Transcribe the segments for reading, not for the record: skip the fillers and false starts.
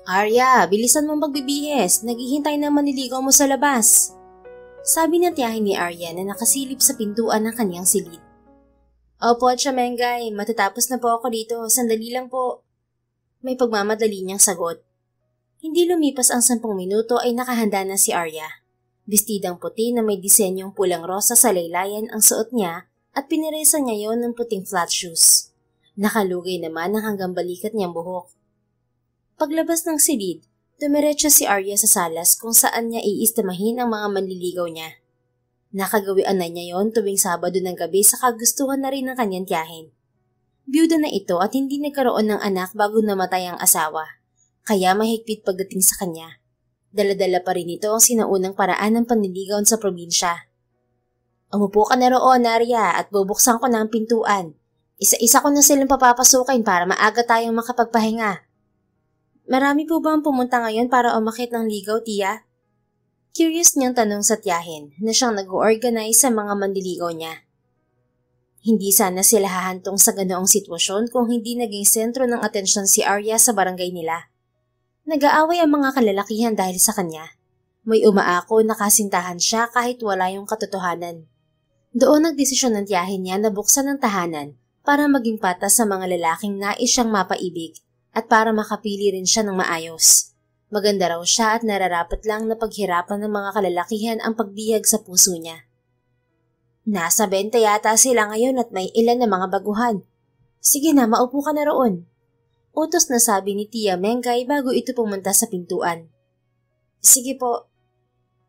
Arya, bilisan mo magbibihis. Naghihintay na manliligaw mo sa labas. Sabi ng tiyahin ni Arya na nakasilip sa pintuan ng kanyang silid. Opo, Chamengay. Matatapos na po ako dito. Sandali lang po. May pagmamadali niyang sagot. Hindi lumipas ang 10 minuto ay nakahanda na si Arya. Bestidang puti na may disenyong pulang rosa sa laylayan ang suot niya at piniresa niya yon ng puting flat shoes. Nakalugay naman ang hanggang balikat niyang buhok. Paglabas ng silid, dumiretso si Arya sa salas kung saan niya iistimahin ang mga manliligaw niya. Nakagawian na niya yon tuwing Sabado ng gabi sa kagustuhan na rin ng kanyang tiyahin. Biyuda na ito at hindi nagkaroon ng anak bago namatay ang asawa, kaya mahigpit pagdating sa kanya. Dala-dala pa rin ito ang sinaunang paraan ng panliligaw sa probinsya. Umupo ka na roon, Arya, at bubuksan ko na ang pintuan. Isa-isa ko na silang papapasukin para maaga tayong makapagpahinga. Marami po ba ang pumunta ngayon para umakyat ng ligaw, tiya? Curious niyang tanong sa tiyahin na siyang nag-organize sa mga manliligaw niya. Hindi sana sila hahantong sa ganoong sitwasyon kung hindi naging sentro ng atensyon si Arya sa barangay nila. Nag-aaway ang mga kalalakihan dahil sa kanya. May umaako na kasintahan siya kahit wala yung katotohanan. Doon nagdesisyon ng tiyahin niya na buksan ang tahanan para maging patas sa mga lalaking nais siyang mapaibig at para makapili rin siya ng maayos. Maganda raw siya at nararapat lang na paghirapan ng mga kalalakihan ang pagbihag sa puso niya. Nasa 20 yata sila ngayon at may ilan na mga baguhan. Sige na, maupo ka na roon. Utos na sabi ni Tia Mengay bago ito pumunta sa pintuan. Sige po.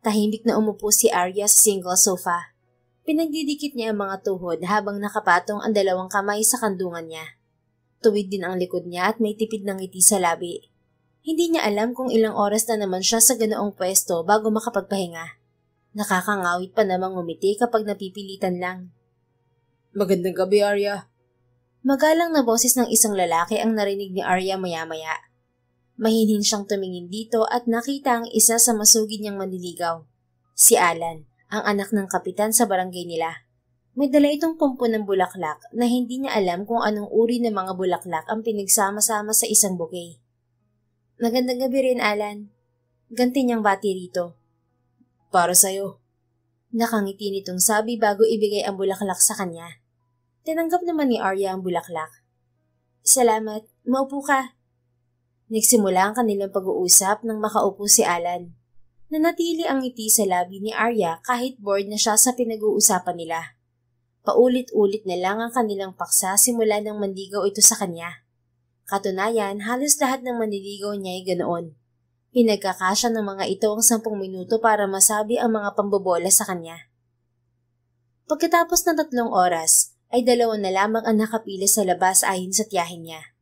Tahimik na umupo si Arya sa single sofa. Pinagdidikit niya ang mga tuhod habang nakapatong ang 2 kamay sa kandungan niya. Tuwid din ang likod niya at may tipid ng ngiti sa labi. Hindi niya alam kung ilang oras na naman siya sa ganoong pwesto bago makapagpahinga. Nakakangawit pa namang ngumiti kapag napipilitan lang. Magandang gabi, Arya. Magalang na boses ng isang lalaki ang narinig ni Arya maya-maya. Mahinhin siyang tumingin dito at nakita ang isa sa masugid niyang manliligaw. Si Alan, ang anak ng kapitan sa barangay nila. May dala itong pumpo ng bulaklak na hindi niya alam kung anong uri ng mga bulaklak ang pinagsama-sama sa isang bouquet. Magandang gabi rin, Alan. Ganti niyang bati rito. Para sa'yo. Nakangiti nitong sabi bago ibigay ang bulaklak sa kanya. Tinanggap naman ni Arya ang bulaklak. Salamat. Maupo ka. Nagsimula ang kanilang pag-uusap nang makaupo si Alan. Nanatili ang ngiti sa labi ni Arya kahit bored na siya sa pinag-uusapan nila. Paulit-ulit na lang ang kanilang paksa simula nang manligaw ito sa kanya. Katunayan, halos lahat ng manliligaw niya ay ganoon. Pinagkakasya ng mga ito ang 10 minuto para masabi ang mga pambobola sa kanya. Pagkatapos ng 3 oras, ay 2 na lamang ang nakapila sa labas ayon sa tiyahin niya.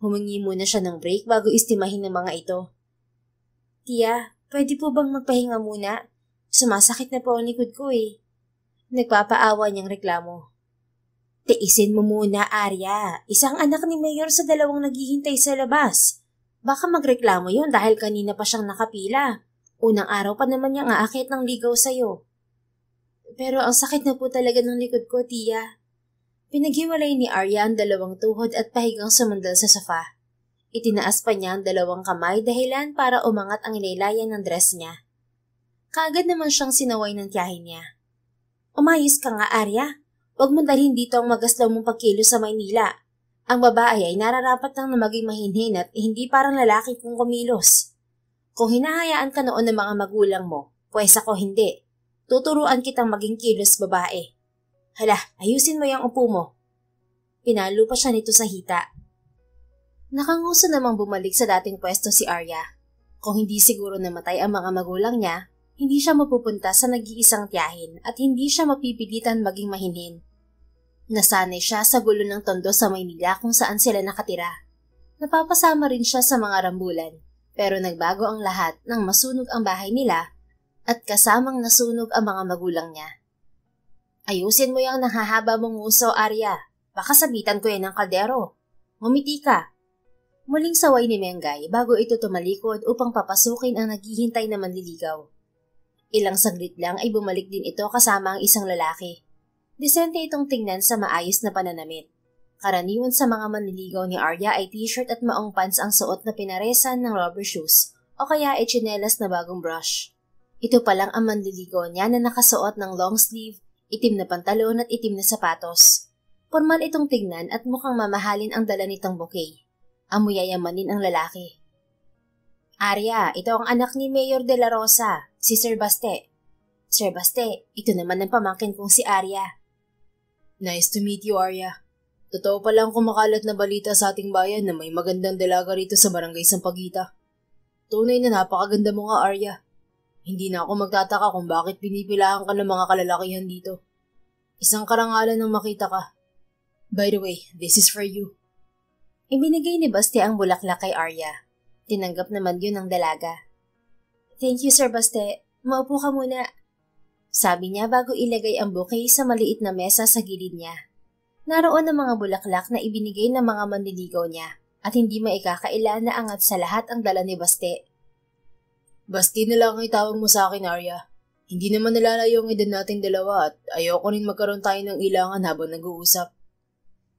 Humingi muna siya ng break bago istimahin ng mga ito. Tia, pwede po bang magpahinga muna? Sumasakit na po ang likod ko eh. Nagpapaawa niyang reklamo. Tiisin mo muna, Arya. Isang anak ni Mayor sa 2 naghihintay sa labas. Baka magreklamo yon dahil kanina pa siyang nakapila. Unang araw pa naman niyang aakyat ng ligaw sa'yo. Pero ang sakit na po talaga ng likod ko, tiya. Pinaghiwalay ni Arya ang 2 tuhod at pahigang sumandal sa sofa. Itinaas pa niya ang 2 kamay dahilan para umangat ang laylayan ng dress niya. Kaagad naman siyang sinaway ng tiyahin niya. Umayos ka nga, Arya. Huwag mo dalhin dito ang magaslaw mong pagkilos sa Maynila. Ang babae ay nararapat lang na maging mahinhin at hindi parang lalaki kung kumilos. Kung hinahayaan ka noon ng mga magulang mo, pues ako hindi. Tuturuan kitang maging kilos babae. Hala, ayusin mo yung upo mo. Pinalo pa siya nito sa hita. Nakanguso namang bumalik sa dating pwesto si Arya. Kung hindi siguro namatay ang mga magulang niya, hindi siya mapupunta sa nag-iisang tiyahin at hindi siya mapipilitan maging mahinhin. Nasanay siya sa gulo ng tondo sa Maynila kung saan sila nakatira. Napapasama rin siya sa mga rambulan, pero nagbago ang lahat nang masunog ang bahay nila at kasamang nasunog ang mga magulang niya. Ayusin mo yung nahahaba mong nguso, Arya. Baka sabitan ko yan ng kaldero. Ngumiti ka. Muling saway ni Mengay bago ito tumalikod upang papasukin ang naghihintay na manliligaw. Ilang saglit lang ay bumalik din ito kasama ang isang lalaki. Disente itong tingnan sa maayos na pananamit. Karaniwan sa mga manliligaw ni Arya ay t-shirt at maong pants ang suot na pinaresan ng rubber shoes o kaya ay tsinelas na bagong brush. Ito pa lang ang manliligaw niya na nakasuot ng long sleeve, itim na pantalon at itim na sapatos. Formal itong tignan at mukhang mamahalin ang dala nitong bouquet. Amoy yayamanin ang lalaki. Arya, ito ang anak ni Mayor de la Rosa, si Sir Baste. Sir Baste, ito naman ang pamangkin kong si Arya. Nice to meet you, Arya. Totoo palang kumakalat na balita sa ating bayan na may magandang dalaga rito sa barangay Sampaguita. Tunay na napakaganda mo nga, Arya. Hindi na ako magtataka kung bakit pinipilahan ka ng mga kalalakihan dito. Isang karangalan ng makita ka. By the way, this is for you. Ibinigay ni Baste ang bulaklak kay Arya. Tinanggap naman yun ng dalaga. Thank you, Sir Baste. Maupo ka muna. Sabi niya bago ilagay ang bouquet sa maliit na mesa sa gilid niya. Naroon ang mga bulaklak na ibinigay ng mga manliligaw niya at hindi maikakaila na angat sa lahat ang dala ni Baste. Basti na lang ang itawag mo sa akin, Arya. Hindi naman nalalayo ang edad nating dalawa at ayoko rin magkaroon tayo ng ilangan habang nag-uusap.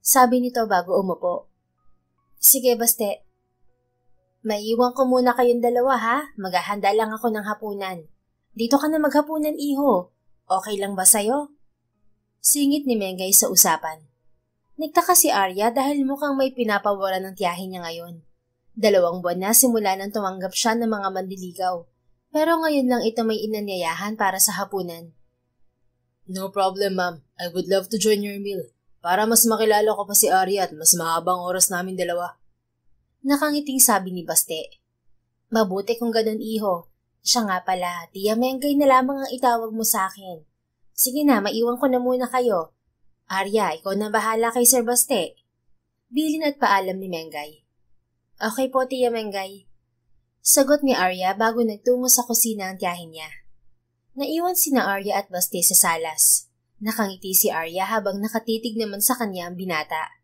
Sabi nito bago umupo. Sige, Baste. Maiiwan ko muna kayong dalawa ha. Maghahanda lang ako ng hapunan. Dito ka na maghapunan, iho. Okay lang ba sa'yo? Singit ni Mengay sa usapan. Nagtaka si Arya dahil mukhang may pinapawalan ng tiyahin niya ngayon. 2 buwan na simula nang tumanggap siya ng mga manliligaw. Pero ngayon lang ito may inanyayahan para sa hapunan. No problem, ma'am. I would love to join your meal. Para mas makilala ko pa si Arya at mas mahabang oras namin dalawa. Nakangiting sabi ni Baste. Mabuti kung ganun, iho. Siya nga pala, Tia Mengay na lamang ang itawag mo sa akin. Sige na, maiwan ko na muna kayo. Arya, ikaw na bahala kay Sir Baste. Bilin at paalam ni Mengay. Okay po, Tia Mengay. Sagot ni Arya bago nagtungo sa kusina ang tiyahin niya. Naiwan sina Arya at Baste sa salas. Nakangiti si Arya habang nakatitig naman sa kanya ang binata.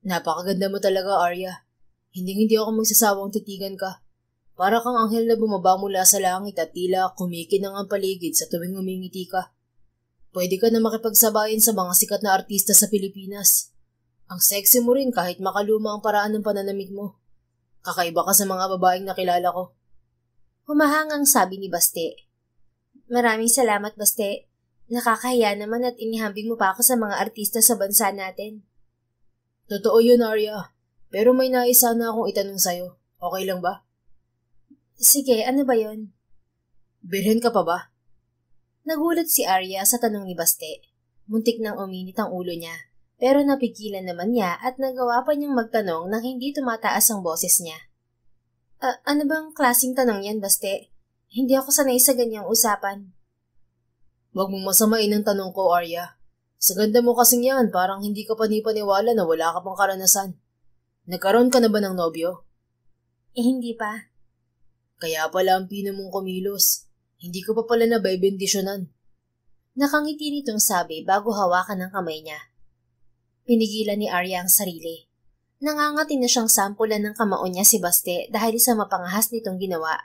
Napakaganda mo talaga, Arya. Hindi ako magsasawang titigan ka. Para kang anghel na bumaba mula sa langit at tila kumikinang ang paligid sa tuwing umingiti ka. Pwede ka na makipagsabayan sa mga sikat na artista sa Pilipinas. Ang sexy mo rin kahit makaluma ang paraan ng pananamit mo. Kakaiba ka sa mga babaeng nakilala ko. Humahangang sabi ni Baste. Maraming salamat, Baste. Nakakahiya naman at inihambing mo pa ako sa mga artista sa bansa natin. Totoo yun, Arya. Pero may nais sana akong itanong sa'yo. Okay lang ba? Sige, ano ba yun? Birhen ka pa ba? Nagulat si Arya sa tanong ni Baste. Muntik nang uminit ang ulo niya. Pero napigilan naman niya at nagawa pa niyang magtanong nang hindi tumataas ang boses niya. Ano bang klaseng tanong yan, Baste? Hindi ako sanay sa ganyang usapan. Huwag mong masamain ang tanong ko, Arya. Sa ganda mo kasing yan, parang hindi ka panipaniwala na wala ka pang karanasan. Nagkaroon ka na ba ng nobyo? Hindi pa. Kaya pala ang pino mong kumilos. Hindi ko pa pala nabaibendisyonan. Nakangiti nitong sabi bago hawakan ng kamay niya. Pinigilan ni Arya ang sarili. Nangangati na siyang sampulan ng kamao niya si Baste dahil sa mapangahas nitong ginawa.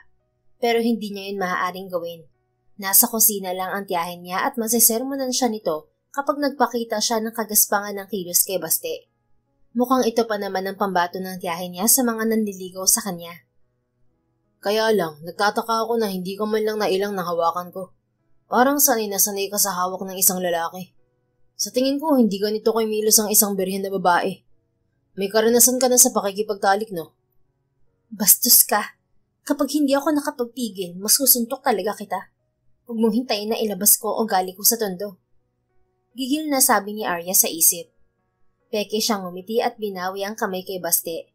Pero hindi niya yun maaaring gawin. Nasa kusina lang ang tiyahin niya at masisermonan siya nito kapag nagpakita siya ng kagaspangan ng kilos kay Baste. Mukhang ito pa naman ang pambato ng tiyahin niya sa mga nanliligaw sa kanya. Kaya lang, nagtataka ako na hindi ka man lang nailang nahawakan ko. Parang sanay na sanay ka sa hawak ng isang lalaki. Sa tingin ko, hindi ganito kimilos ang isang birhen na babae. May karanasan ka na sa pakikipagtalik, no? Bastos ka. Kapag hindi ako nakapagpigil, masusuntok talaga kita. Huwag mong hintayin na ilabas ko o gali ko sa tondo. Gigil na sabi ni Arya sa isip. Peke siyang ngumiti at binawi ang kamay kay Baste.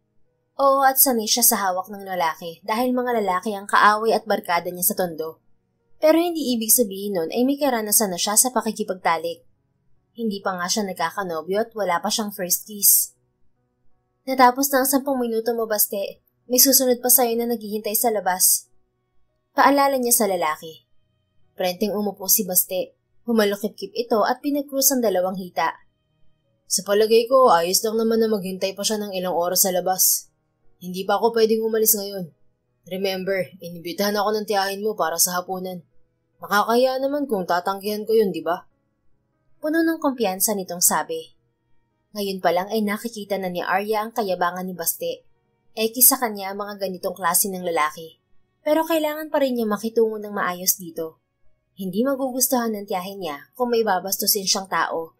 Oo, at sanay siya sa hawak ng lalaki dahil mga lalaki ang kaaway at barkada niya sa tondo. Pero hindi ibig sabihin nun ay may karanasan na siya sa pakikipagtalik. Hindi pa nga siya nagkakanobyo at wala pa siyang first kiss. Natapos na ang 10 minuto mo, Baste. May susunod pa sa'yo na naghihintay sa labas. Paalala niya sa lalaki. Prenteng umupo si Baste. Humalukip-kip ito at pinagkrus ang 2 hita. Sa palagay ko, ayos lang naman na maghintay pa siya ng ilang oras sa labas. Hindi pa ako pwedeng umalis ngayon. Remember, inibitahan ako ng tiyahin mo para sa hapunan. Nakakaya naman kung tatanggihan ko yun, di ba? Puno ng kumpiyansa nitong sabi. Ngayon pa lang ay nakikita na ni Arya ang kayabangan ni Baste. Sa kanya ang mga ganitong klase ng lalaki. Pero kailangan pa rin niya makitungo ng maayos dito. Hindi magugustuhan ng tiyahin niya kung may babastusin siyang tao.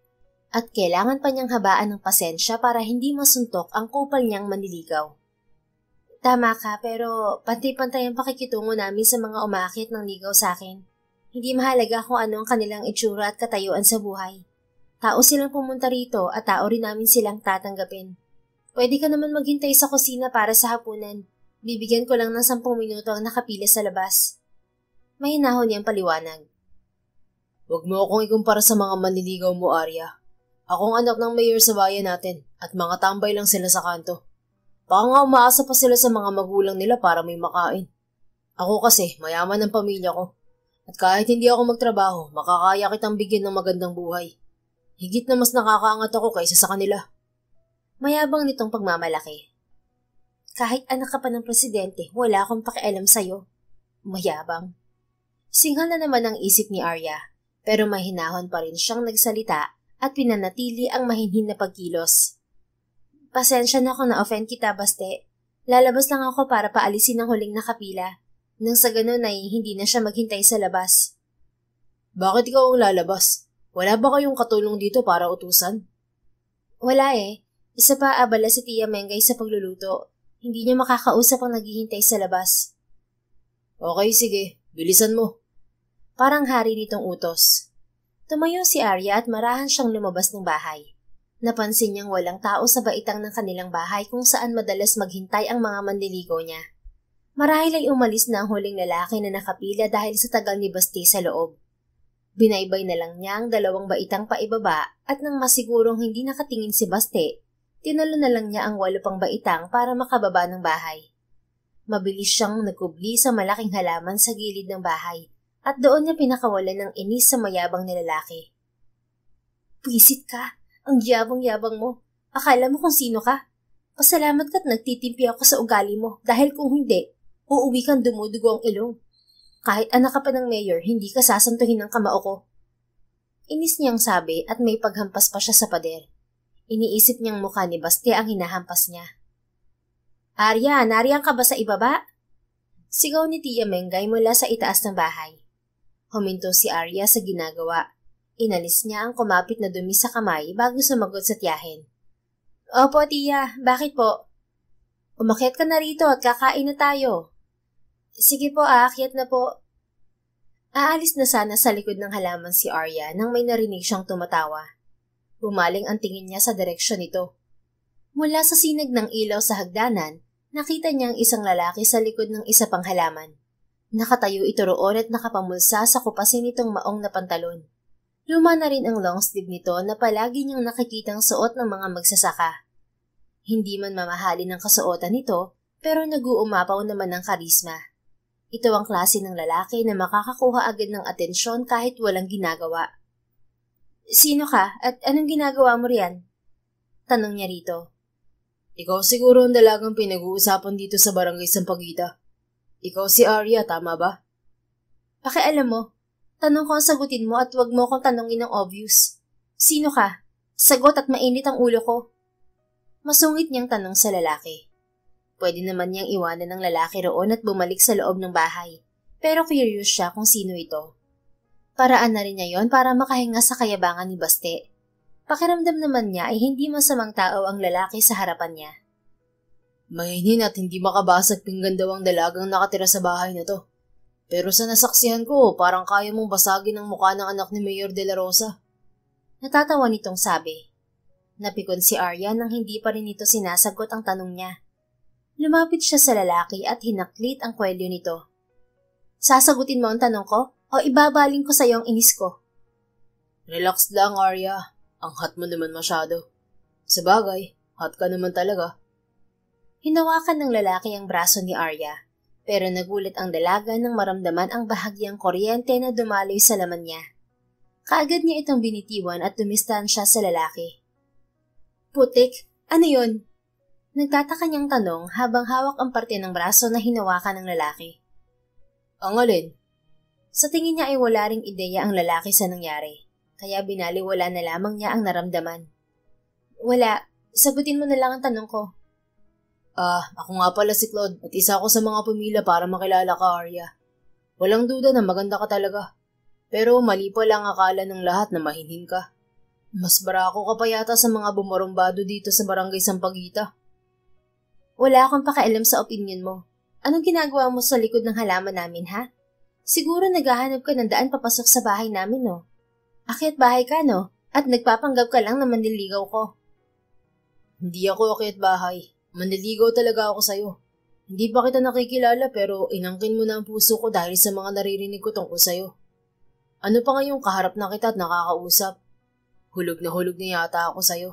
At kailangan pa niyang habaan ng pasensya para hindi masuntok ang kupal niyang manliligaw. Tama ka, pero pantay-pantay ang pakikitungo namin sa mga umaakit ng ligaw sa akin. Hindi mahalaga kung ano ang kanilang itsura at katayuan sa buhay. Tao silang pumunta rito at tao rin namin silang tatanggapin. Pwede ka naman maghintay sa kusina para sa hapunan. Bibigyan ko lang ng 10 minuto ang nakapila sa labas. May hinahon niyang paliwanag. Huwag mo akong ikumpara sa mga manliligaw mo, Arya. Akong anak ng mayor sa bayan natin at mga tambay lang sila sa kanto. Baka nga umaasa pa sila sa mga magulang nila para may makain. Ako kasi, mayaman ang pamilya ko. At kahit hindi ako magtrabaho, makakaya kitang bigyan ng magandang buhay. Higit na mas nakakaangat ako kaysa sa kanila. Mayabang nitong pagmamalaki. Kahit anak ka pa ng presidente, wala akong pakialam sa'yo. Mayabang. Singhal na naman ang isip ni Arya, pero mahinahon pa rin siyang nagsalita at pinanatili ang mahinhin na pagkilos. Pasensya na kung na-offend kita, Baste. Lalabas lang ako para paalisin ang huling nakapila. Nang sa ganun ay hindi na siya maghintay sa labas. Bakit ikaw ang lalabas? Wala ba kayong katulong dito para utusan? Wala eh. Isa pa abala si Tia Mengay sa pagluluto. Hindi niya makakausap ang naghihintay sa labas. Okay, sige. Bilisan mo. Parang hari nitong utos. Tumayo si Arya at marahan siyang lumabas ng bahay. Napansin niyang walang tao sa baitang ng kanilang bahay kung saan madalas maghintay ang mga manliligaw niya. Marahil ay umalis na ang huling lalaki na nakapila dahil sa tagal ni Baste sa loob. Binaybay na lang niya ang 2 baitang paibaba at nang masigurong hindi nakatingin si Baste, tinalo na lang niya ang 8 pang baitang para makababa ng bahay. Mabilis siyang nagkubli sa malaking halaman sa gilid ng bahay at doon niya pinakawalan ng inis sa mayabang na lalaki. Pwisit ka! Ang yabang-yabang mo. Akala mo kung sino ka? Pasalamat ka't nagtitimpi ako sa ugali mo dahil kung hindi, uuwi kang dumudugo ang ilong. Kahit anak ka pa ng mayor, hindi ka sasantuhin ng kamao ko. Inis niyang sabi at may paghampas pa siya sa pader. Iniisip niyang mukha ni Baste ang hinahampas niya. Arya, nariyan ka ba sa ibaba? Sigaw ni Tia Mengay mula sa itaas ng bahay. Huminto si Arya sa ginagawa. Inalis niya ang kumapit na dumi sa kamay bago sumagot sa tiyahin. Opo, Tia. Bakit po? Umakyat ka na rito at kakain na tayo. Sige po, aakyat na po. Aalis na sana sa likod ng halaman si Arya nang may narinig siyang tumatawa. Bumaling ang tingin niya sa direksyon nito. Mula sa sinag ng ilaw sa hagdanan, nakita niyang isang lalaki sa likod ng isa pang halaman. Nakatayo ito roon at nakapamulsa sa kupasin nitong maong na pantalon. Luma na rin ang long sleeve nito na palagi niyang nakikitang suot ng mga magsasaka. Hindi man mamahalin ang kasuotan nito, pero nag-uumapaw naman ng karisma. Ito ang klase ng lalaki na makakakuha agad ng atensyon kahit walang ginagawa. Sino ka at anong ginagawa mo riyan? Tanong niya rito. Ikaw siguro ang dalagang pinag-uusapan dito sa barangay Sampaguita. Ikaw si Arya, tama ba? Pakialam mo. Tanong ko ang sagutin mo at huwag mo akong tanongin ng obvious. Sino ka? Sagot at mainit ang ulo ko. Masungit niyang tanong sa lalaki. Pwede naman niyang iwanan ng lalaki roon at bumalik sa loob ng bahay. Pero curious siya kung sino ito. Paraan na rin niya yon para makahinga sa kayabangan ni Baste. Pakiramdam naman niya ay hindi masamang tao ang lalaki sa harapan niya. Mahinin at hindi makabasag pinggan daw ang dalagang nakatira sa bahay na to. Pero sa nasaksihan ko, parang kaya mong basagin ang mukha ng anak ni Mayor de la Rosa. Natatawa nitong sabi. Napikon si Arya nang hindi pa rin ito sinasagot ang tanong niya. Lumapit siya sa lalaki at hinaklit ang kwelyo nito. Sasagutin mo ang tanong ko o ibabaling ko sa iyo ang inis ko? Relax lang, Arya. Ang hot mo naman masyado. Sabagay, hot ka naman talaga. Hinawakan ng lalaki ang braso ni Arya. Pero nagulat ang dalaga nang maramdaman ang bahagyang kuryente na dumaloy sa laman niya. Kaagad niya itong binitiwan at tumistan siya sa lalaki. Putik, ano yun? Nagtataka niyang tanong habang hawak ang parte ng braso na hinawakan ng lalaki. Ang alin? Sa tingin niya ay wala ring ideya ang lalaki sa nangyari, kaya binaliwala na lamang niya ang naramdaman. Wala. Sagutin mo na lang ang tanong ko. Ako nga pala si Claude at isa ako sa mga pumila para makilala ka, Arya. Walang duda na maganda ka talaga. Pero mali pa lang akala ng lahat na mahinhin ka. Mas barako ka pa yata sa mga bumarumbado dito sa Barangay Sampaguita. Wala akong pakialam sa opinion mo. Anong ginagawa mo sa likod ng halaman namin, ha? Siguro naghahanap ka ng daan papasok sa bahay namin, no? Akyat bahay ka, no? At nagpapanggap ka lang na manliligaw ko. Hindi ako akyat bahay. Manliligaw talaga ako sa'yo. Hindi pa kita nakikilala pero inangkin mo na ang puso ko dahil sa mga naririnig ko tungkol sa'yo. Ano pa ngayong kaharap na kita at nakakausap? Hulog na yata ako sa'yo.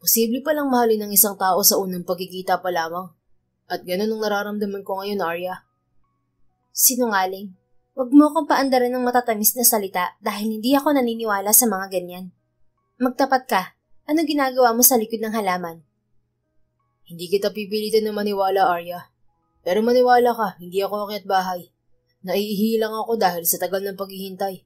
Posible palang mahalin ng isang tao sa unang pagkikita pa lamang. At ganun ang nararamdaman ko ngayon, Arya. Sinungaling. Huwag mo akong paandaran ng matatamis na salita dahil hindi ako naniniwala sa mga ganyan. Magtapat ka. Ano ginagawa mo sa likod ng halaman? Hindi kita pipilitin na maniwala, Arya. Pero maniwala ka, hindi ako akyat bahay. Naiihilang ako dahil sa tagal ng paghihintay.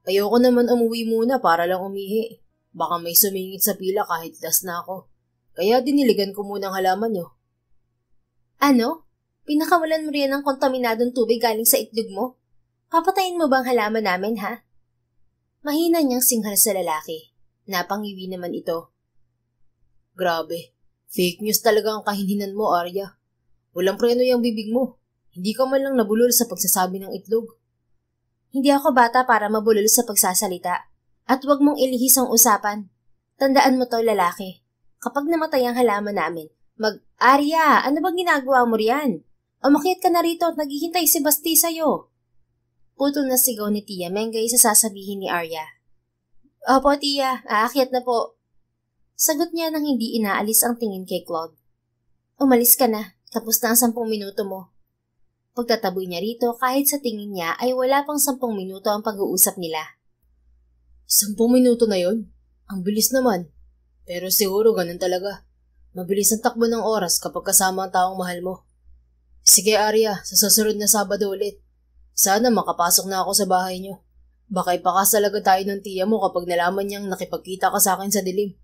Ayoko naman umuwi muna para lang umihi. Baka may sumingit sa pila kahit last na ako. Kaya diniligan ko muna ang halaman nyo. Ano? Pinakawalan mo riyan ng kontaminadong tubig galing sa itlog mo? Papatayin mo bang halaman namin, ha? Mahina niyang singhal sa lalaki. Napangiwi naman ito. Grabe. Fake news talaga ang kahinhinan mo, Arya. Walang preno yung bibig mo. Hindi ka man lang nabulol sa pagsasabi ng itlog. Hindi ako bata para mabulol sa pagsasalita. At huwag mong ilihis ang usapan. Tandaan mo to, lalaki. Kapag namatay ang halaman namin, Arya, ano bang ginagawa mo riyan? Umakyat ka na rito at naghihintay si Basti sa'yo. Putol na sigaw ni Tia Mengay sa sasabihin ni Arya. Opo, Tia. Aakyat na po. Sagot niya nang hindi inaalis ang tingin kay Claude. Umalis ka na. Tapos na ang 10 minuto mo. Pagtataboy niya rito kahit sa tingin niya ay wala pang 10 minuto ang pag-uusap nila. 10 minuto na yon? Ang bilis naman. Pero siguro ganun talaga. Mabilis ang takbo ng oras kapag kasama ang taong mahal mo. Sige, Arya, sa susunod na Sabado ulit. Sana makapasok na ako sa bahay niyo. Baka ipakasal agad tayo ng tiya mo kapag nalaman niyang nakipagkita ka sa akin sa dilim.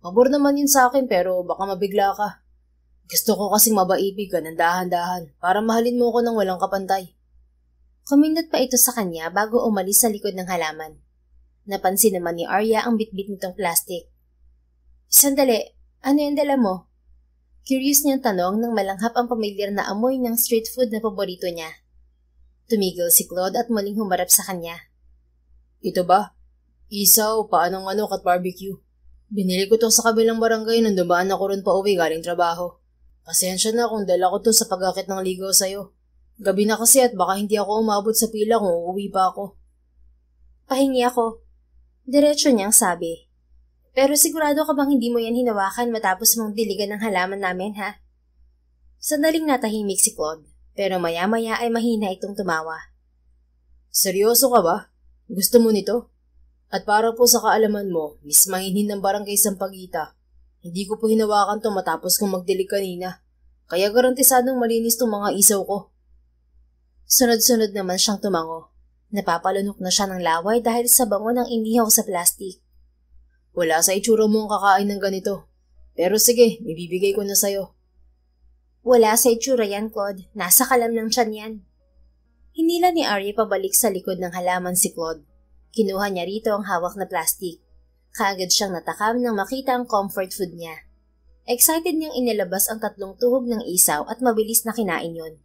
Pabor naman yun sa akin pero baka mabigla ka. Gusto ko kasing mabaibig ka ng dahan-dahan para mahalin mo ko ng walang kapantay. Kumindot pa ito sa kanya bago umalis sa likod ng halaman. Napansin naman ni Arya ang bitbit nitong plastic. Sandali, ano yung dala mo? Curious niyang tanong nang malanghap ang pamilyar na amoy ng street food na paborito niya. Tumigil si Claude at muling humarap sa kanya. Ito ba? Isaw, paanong manok at barbecue. Binili ko to sa kabilang barangay nung dumaan ako ron pa uwi galing trabaho. Pasensya na kung dala ko to sa pag-akit ng ligaw sa'yo. Gabi na kasi at baka hindi ako umabot sa pila kung uuwi pa ako. Pahingi ako. Diretso niyang sabi. Pero sigurado ka bang hindi mo yan hinawakan matapos mong diligan ng halaman namin, ha? Sandaling natahimik si Claude, pero maya-maya ay mahina itong tumawa. Seryoso ka ba? Gusto mo nito? At para po sa kaalaman mo, Miss Mahinhin ng Barangay Sampaguita, hindi ko po hinawakan to matapos kong magdilig kanina. Kaya garantisadong malinis tong mga isaw ko. Sunod-sunod naman siyang tumango. Napapalunok na siya ng laway dahil sa bango ng inihaw sa plastik. Wala sa itsura mo ang kakain ng ganito. Pero sige, ibibigay ko na sa'yo. Wala sa itsura yan, Claude. Nasa kalam ng tiyan yan. Hinila ni Arya pabalik sa likod ng halaman si Claude. Kinuha niya rito ang hawak na plastik. Kaagad siyang natakam nang makita ang comfort food niya. Excited niyang inilabas ang 3 tuhog ng isaw at mabilis na kinain yon.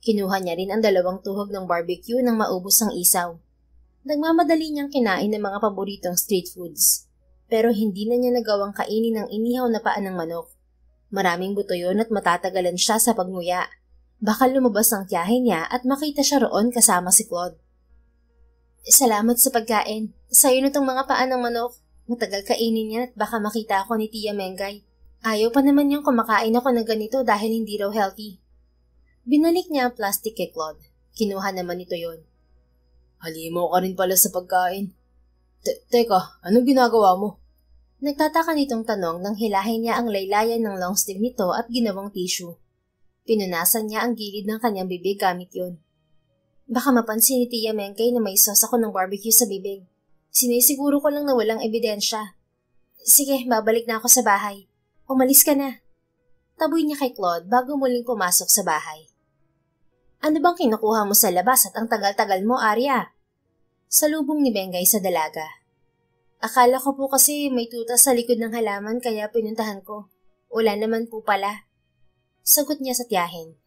Kinuha niya rin ang 2 tuhog ng barbecue nang maubos ang isaw. Nagmamadali niyang kinain ng mga paboritong street foods. Pero hindi na niya nagawang kainin ang inihaw na paa ng manok. Maraming buto yon at matatagalan siya sa pagnguya. Baka lumabas ang tiyahe niya at makita siya roon kasama si Claude. Salamat sa pagkain. Sa'yo na tong mga paa ng manok. Matagal kainin yan at baka makita ako ni Tia Mengay. Ayaw pa naman niyang kumakain ako ng ganito dahil hindi raw healthy. Binalik niya ang plastic kay Claude. Kinuha naman ito yon. Halimaw ka rin pala sa pagkain. Teka, anong ginagawa mo? Nagtataka nitong tanong nang hilahin niya ang laylayan ng long sleeve nito at ginawang tissue. Pinunasan niya ang gilid ng kanyang bibig gamit yon. Baka mapansin ni Tia Mengay na may sauce ako ng barbecue sa bibig. Sinisiguro ko lang na walang ebidensya. Sige, babalik na ako sa bahay. Umalis ka na. Taboy niya kay Claude bago muling pumasok sa bahay. Ano bang kinukuha mo sa labas at ang tagal-tagal mo, Arya? Salubong ni Bengay sa dalaga. Akala ko po kasi may tutas sa likod ng halaman kaya pinuntahan ko. Wala naman po pala. Sagot niya sa tiyahin.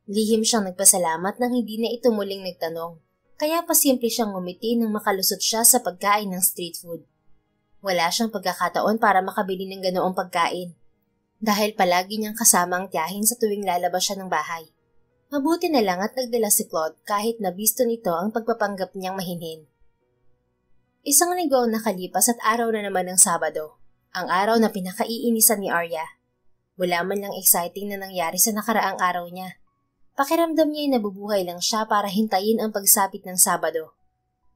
Lihim siyang nagpasalamat nang hindi na ito muling nagtanong. Kaya pasimple siyang ngumiti nang makalusot siya sa pagkain ng street food. Wala siyang pagkakataon para makabili ng ganoong pagkain. Dahil palagi niyang kasama ang tiyahin sa tuwing lalabas siya ng bahay. Mabuti na lang at nagdala si Claude kahit nabisto nito ang pagpapanggap niyang mahinhin. Isang linggo ang nakalipas at araw na naman ng Sabado. Ang araw na pinakaiinisan ni Arya. Wala man lang exciting na nangyari sa nakaraang araw niya. Pakiramdam niya ay nabubuhay lang siya para hintayin ang pagsapit ng Sabado.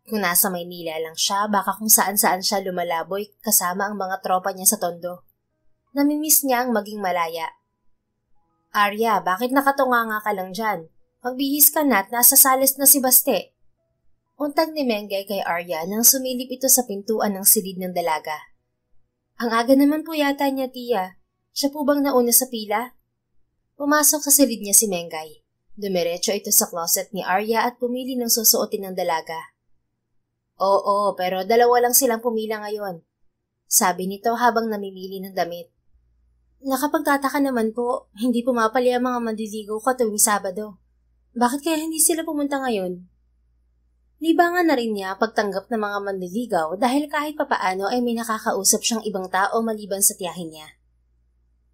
Kung nasa Maynila lang siya, baka kung saan-saan siya lumalaboy kasama ang mga tropa niya sa Tondo. Namimiss niya ang maging malaya. Arya, bakit nakatunganga ka lang dyan? Magbihis ka na at nasa sales na si Baste. Untag ni Mengay kay Arya nang sumilip ito sa pintuan ng silid ng dalaga. Ang aga naman po yata niya, tiya. Siya po bang nauna sa pila? Pumasok sa silid niya si Mengay. Dumiretso ito sa closet ni Arya at pumili ng susuotin ng dalaga. Oo, pero dalawa lang silang pumila ngayon. Sabi nito habang namimili ng damit. Nakapagtataka naman po, hindi pumapali ang mga mandiligaw ko tuwing Sabado. Bakit kaya hindi sila pumunta ngayon? Libangan na rin niya pagtanggap ng mga mandiligaw dahil kahit papaano ay may nakakausap siyang ibang tao maliban sa tiyahin niya.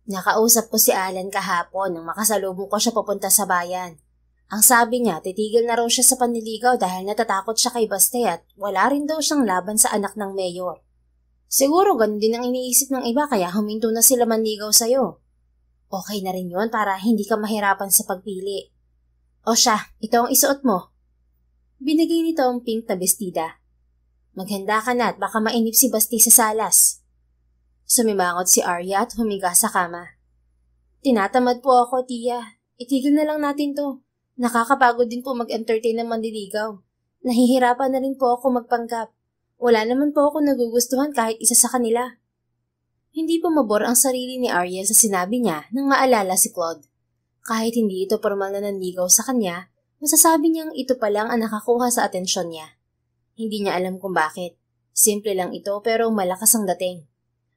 Nakausap ko si Alan kahapon nang makasalubong ko siya papunta sa bayan. Ang sabi niya, titigil na raw siya sa panliligaw dahil natatakot siya kay Baste at wala rin daw siyang laban sa anak ng mayor. Siguro ganun din ang iniisip ng iba kaya huminto na sila manligaw sa'yo. Okay na rin yun para hindi ka mahirapan sa pagpili. O siya, ito ang isuot mo. Binigay nito ang pink na bestida. Maghanda ka na at baka mainip si Basti sa salas. Sumimangot si Arya at humiga sa kama. Tinatamad po ako, tiya. Itigil na lang natin to. Nakakapagod din po mag-entertain ng mandiligaw. Nahihirapan na rin po ako magpanggap. Wala naman po ako nagugustuhan kahit isa sa kanila. Hindi pumabor ang sarili ni Arya sa sinabi niya nang maalala si Claude. Kahit hindi ito formal na nanligaw sa kanya, masasabi niyang ito pa lang ang nakakuha sa atensyon niya. Hindi niya alam kung bakit. Simple lang ito pero malakas ang dating.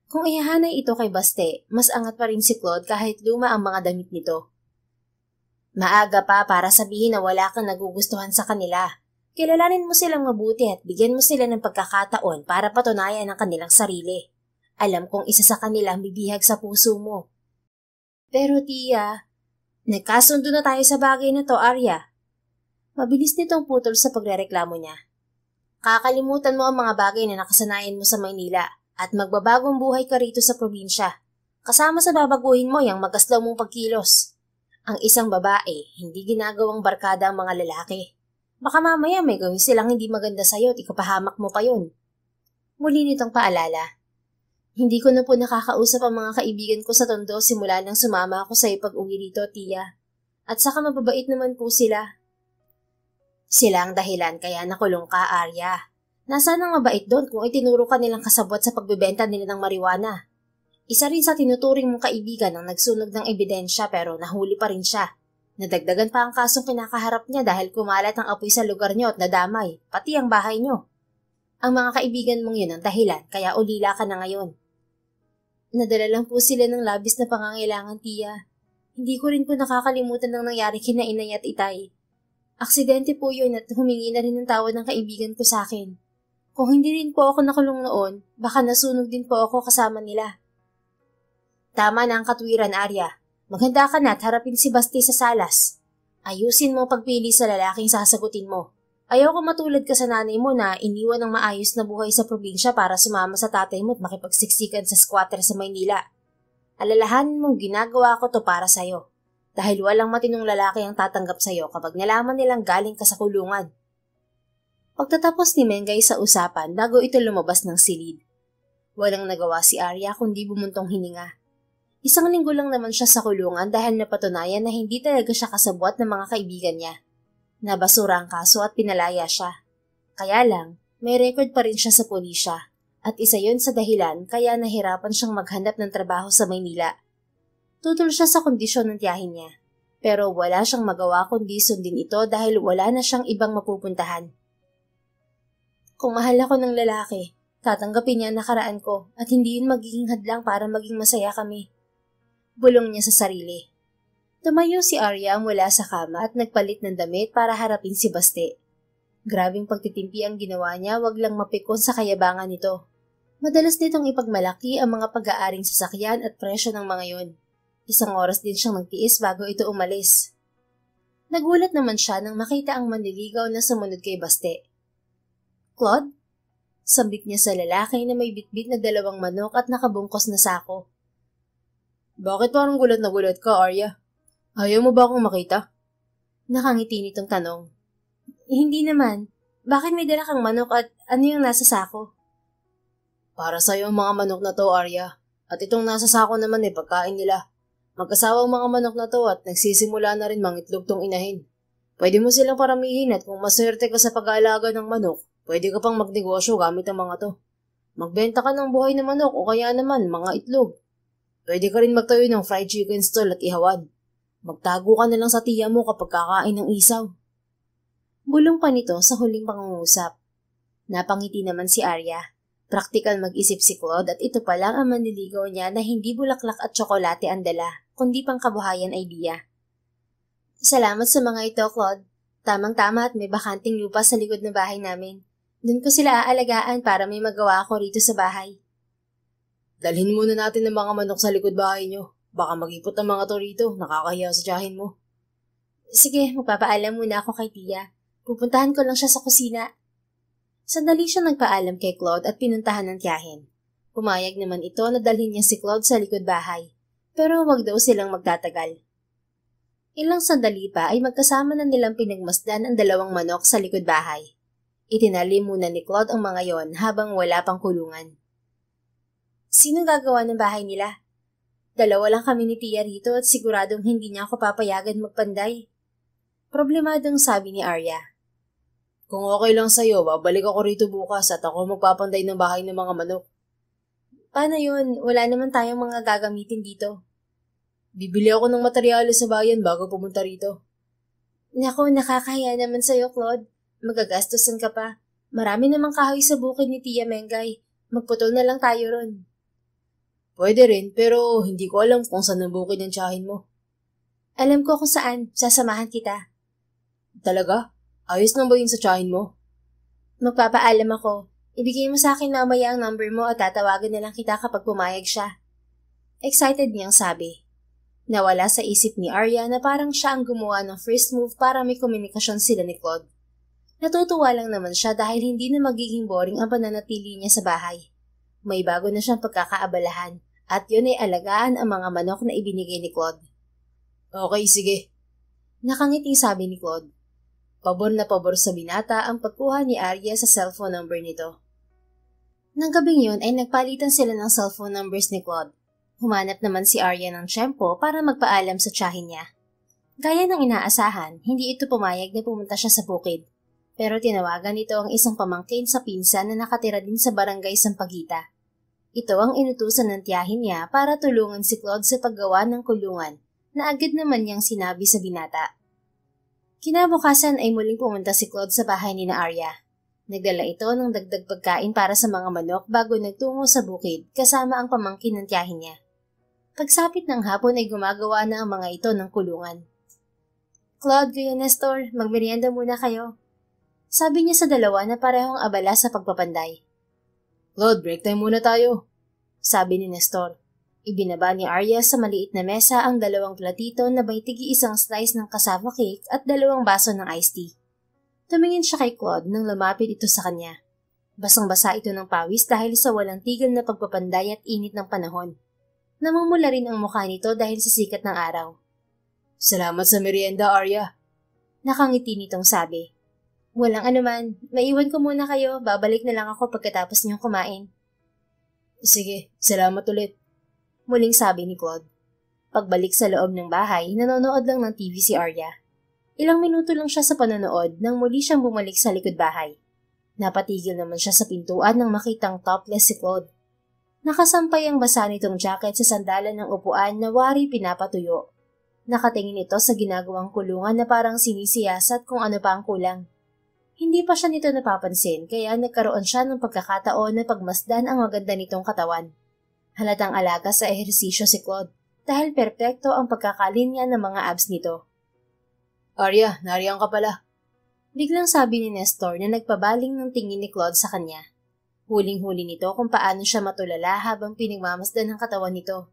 Kung ihahanay ito kay Baste, mas angat pa rin si Claude kahit luma ang mga damit nito. Maaga pa para sabihin na wala kang nagugustuhan sa kanila. Kilalanin mo silang mabuti at bigyan mo sila ng pagkakataon para patunayan ang kanilang sarili. Alam kong isa sa kanila ang bibihag sa puso mo. Pero tiya, nagkasundo na tayo sa bagay na to, Arya. Mabilis nitong putol sa pagrereklamo niya. Kakalimutan mo ang mga bagay na nakasanayan mo sa Maynila at magbabagong buhay ka rito sa probinsya. Kasama sa babaguhin mo yung magaslaw mong pagkilos. Ang isang babae, hindi ginagawang barkada ang mga lalaki. Baka mamaya may gawin silang hindi maganda sa'yo at ikapahamak mo pa yun. Muli nitong paalala. Hindi ko na po nakakausap ang mga kaibigan ko sa Tondo simula nang sumama ako sa ipag-uwi dito, tiya. At saka mababait naman po sila. Sila ang dahilan kaya nakulong ka, Arya. Nasaan ang mabait doon kung itinuro ka nilang kasabwat sa pagbebenta nila ng marijuana? Isa rin sa tinuturing mong kaibigan ang nagsunog ng ebidensya pero nahuli pa rin siya. Nadagdagan pa ang kasong kinakaharap niya dahil kumalat ang apoy sa lugar niyo at nadamay, pati ang bahay niyo. Ang mga kaibigan mong yun ang dahilan kaya ulila ka na ngayon. Nadala lang po sila ng labis na pangangailangan, tiya. Hindi ko rin po nakakalimutan ng nangyari kina Inay at Itay. Aksidente po yun at humingi na rin ng tawad ng kaibigan ko sa akin. Kung hindi rin po ako nakulong noon, baka nasunog din po ako kasama nila. Tama na ang katwiran, Arya. Maghanda ka na at harapin si Basti sa salas. Ayusin mo pagpili sa lalaking sasagutin mo. Ayaw ko matulad ka sa nanay mo na iniwan ng maayos na buhay sa probinsya para sumama sa tatay mo at makipagsiksikan sa squatter sa Maynila. Alalahanin mong ginagawa ko to para sa'yo. Dahil walang matinong lalaki ang tatanggap sa'yo kapag nalaman nilang galing ka sa kulungan. Pagtatapos ni Mengay sa usapan bago ito lumabas ng silid. Walang nagawa si Arya kundi bumuntong hininga. Isang linggo lang naman siya sa kulungan dahil napatunayan na hindi talaga siya kasabwat ng mga kaibigan niya. Nabasura ang kaso at pinalaya siya. Kaya lang, may record pa rin siya sa pulisya At isa yon sa dahilan kaya nahirapan siyang maghanap ng trabaho sa Maynila. Tutol siya sa kondisyon ng tiyahin niya, pero wala siyang magawa kundi sundin ito dahil wala na siyang ibang mapupuntahan. Kung mahal ako ng lalaki, tatanggapin niya ang nakaraan ko at hindi yun magiging hadlang para maging masaya kami. Bulong niya sa sarili. Tumayo si Arya mula sa kama at nagpalit ng damit para harapin si Baste. Grabing pagtitimpi ang ginawa niya, wag lang mapikon sa kayabangan nito. Madalas nitong ipagmalaki ang mga pag-aaring sasakyan at presyo ng mga yon. Isang oras din siyang nagtiis bago ito umalis. Nagulat naman siya nang makita ang manliligaw na sumunod kay Baste. Claude? Sambit niya sa lalaki na may bitbit na 2 manok at nakabungkos na sako. Bakit parang gulat na gulat ka, Arya? Ayaw mo ba akong makita? Nakangiti nitong tanong. Hindi naman. Bakit may dala kang manok at ano yung nasa sako? Para sa'yo ang mga manok na to, Arya. At itong nasa sako naman ay pagkain nila. Mag-asawang mga manok na to at nagsisimula na rin mangitlog tong inahin. Pwede mo silang paramihin at kung maswerte ka sa pag-aalaga ng manok, pwede ka pang magnegosyo gamit ang mga to. Magbenta ka ng buhay na manok o kaya naman mga itlog. Pwede ka rin magtayo ng fried chicken stall at ihawan. Magtago ka na lang sa tiya mo kapag kakain ng isaw. Bulong pa nito sa huling pangungusap. Napangiti naman si Arya. Praktikal mag-isip si Claude at ito pa lang ang manliligaw niya na hindi bulaklak at tsokolate ang dala, kundi pang kabuhayan idea. Salamat sa mga ito, Claude. Tamang-tama at may bakanting lupa sa likod ng bahay namin. Doon ko sila aalagaan para may magawa ako rito sa bahay. Dalhin muna natin ang mga manok sa likod bahay niyo. Baka mag-ipot ang mga to rito, nakakahiya sa tiyahin mo. Sige, magpapaalam muna ako kay Tia. Pupuntahan ko lang siya sa kusina. Sandali siya nagpaalam kay Claude at pinuntahan ng tiyahin. Pumayag naman ito na dalhin niya si Claude sa likod bahay, pero wag daw silang magtatagal. Ilang sandali pa ay magkasama na nilang pinagmasdan ang 2 manok sa likod bahay. Itinali muna ni Claude ang mga yon habang wala pang kulungan. Sino gagawa ng bahay nila? 2 lang kami ni Tia rito at siguradong hindi niya ako papayagan magpanday. Problemadong sabi ni Arya. Kung okay lang sa'yo, babalik ako rito bukas at ako magpapanday ng bahay ng mga manok. Paano yun? Wala naman tayong mga gagamitin dito. Bibili ako ng materyales sa bayan bago pumunta rito. Naku, nakakahiya naman sa'yo, Claude. Magagastusan ka pa. Marami namang kahoy sa bukid ni Tia Mengay. Magputol na lang tayo ron. Pwede rin, pero hindi ko alam kung saan ang bukid ng tiyahin mo. Alam ko kung saan. Sasamahan kita. Talaga? Ayos lang ba yun sa tiyahin mo? Magpapaalam ako. Ibigay mo sa akin mamaya ang number mo at tatawagan na lang kita kapag pumayag siya. Excited niyang sabi. Nawala sa isip ni Arya na parang siya ang gumawa ng first move para may komunikasyon sila ni Claude. Natutuwa lang naman siya dahil hindi na magiging boring ang pananatili niya sa bahay. May bago na siyang pagkakaabalahan at yun ay alagaan ang mga manok na ibinigay ni Claude. Okay, sige. Nakangiting sabi ni Claude. Pabor na pabor sa binata ang pagkuha ni Arya sa cellphone number nito. Nang gabing yun ay nagpalitan sila ng cellphone numbers ni Claude. Humanap naman si Arya ng tiyempo para magpaalam sa tiyahin niya. Gaya ng inaasahan, hindi ito pumayag na pumunta siya sa bukid. Pero tinawagan ito ang isang pamangkin sa pinsan na nakatira din sa barangay Sampaguita. Ito ang inutusan ng tiyahin niya para tulungan si Claude sa paggawa ng kulungan na agad naman niyang sinabi sa binata. Kinabukasan ay muling pumunta si Claude sa bahay ni na Arya. Nagdala ito ng dagdag pagkain para sa mga manok bago nagtungo sa bukid kasama ang pamangkin ng tiyahin niya. Pagsapit ng hapon ay gumagawa na ang mga ito ng kulungan. Claude, Kuya Nestor, magmerienda muna kayo. Sabi niya sa dalawa na parehong abala sa pagpapanday. Claude, break time muna tayo. Sabi ni Nestor. Ibinaba ni Arya sa maliit na mesa ang 2 platito na may tigi-1 slice ng cassava cake at 2 baso ng iced tea. Tumingin siya kay Claude nang lumapit ito sa kanya. Basang-basa ito ng pawis dahil sa walang tigil na pagpapanday at init ng panahon. Namumula rin ang mukha nito dahil sa sikat ng araw. Salamat sa merienda, Arya. Nakangiti nitong sabi. Walang anuman, maiwan ko muna kayo, babalik na lang ako pagkatapos niyong kumain. Sige, salamat ulit. Muling sabi ni Claude. Pagbalik sa loob ng bahay, nanonood lang ng TV si Arya. Ilang minuto lang siya sa panonood nang muli siyang bumalik sa likod bahay. Napatigil naman siya sa pintuan nang makitang topless si Claude. Nakasampay ang basa nitong jacket sa sandalan ng upuan na wari pinapatuyo. Nakatingin ito sa ginagawang kulungan na parang sinisiyasat kung ano pa ang kulang. Hindi pa siya nito napapansin kaya nagkaroon siya ng pagkakataon na pagmasdan ang maganda nitong katawan. Halatang alaga sa ehersisyo si Claude dahil perpekto ang pagkakalinya ng mga abs nito. Arya, nariyan ka pala. Biglang sabi ni Nestor na nagpabaling ng tingin ni Claude sa kanya. Huling-huli nito kung paano siya matulala habang pinagmamasdan ng katawan nito.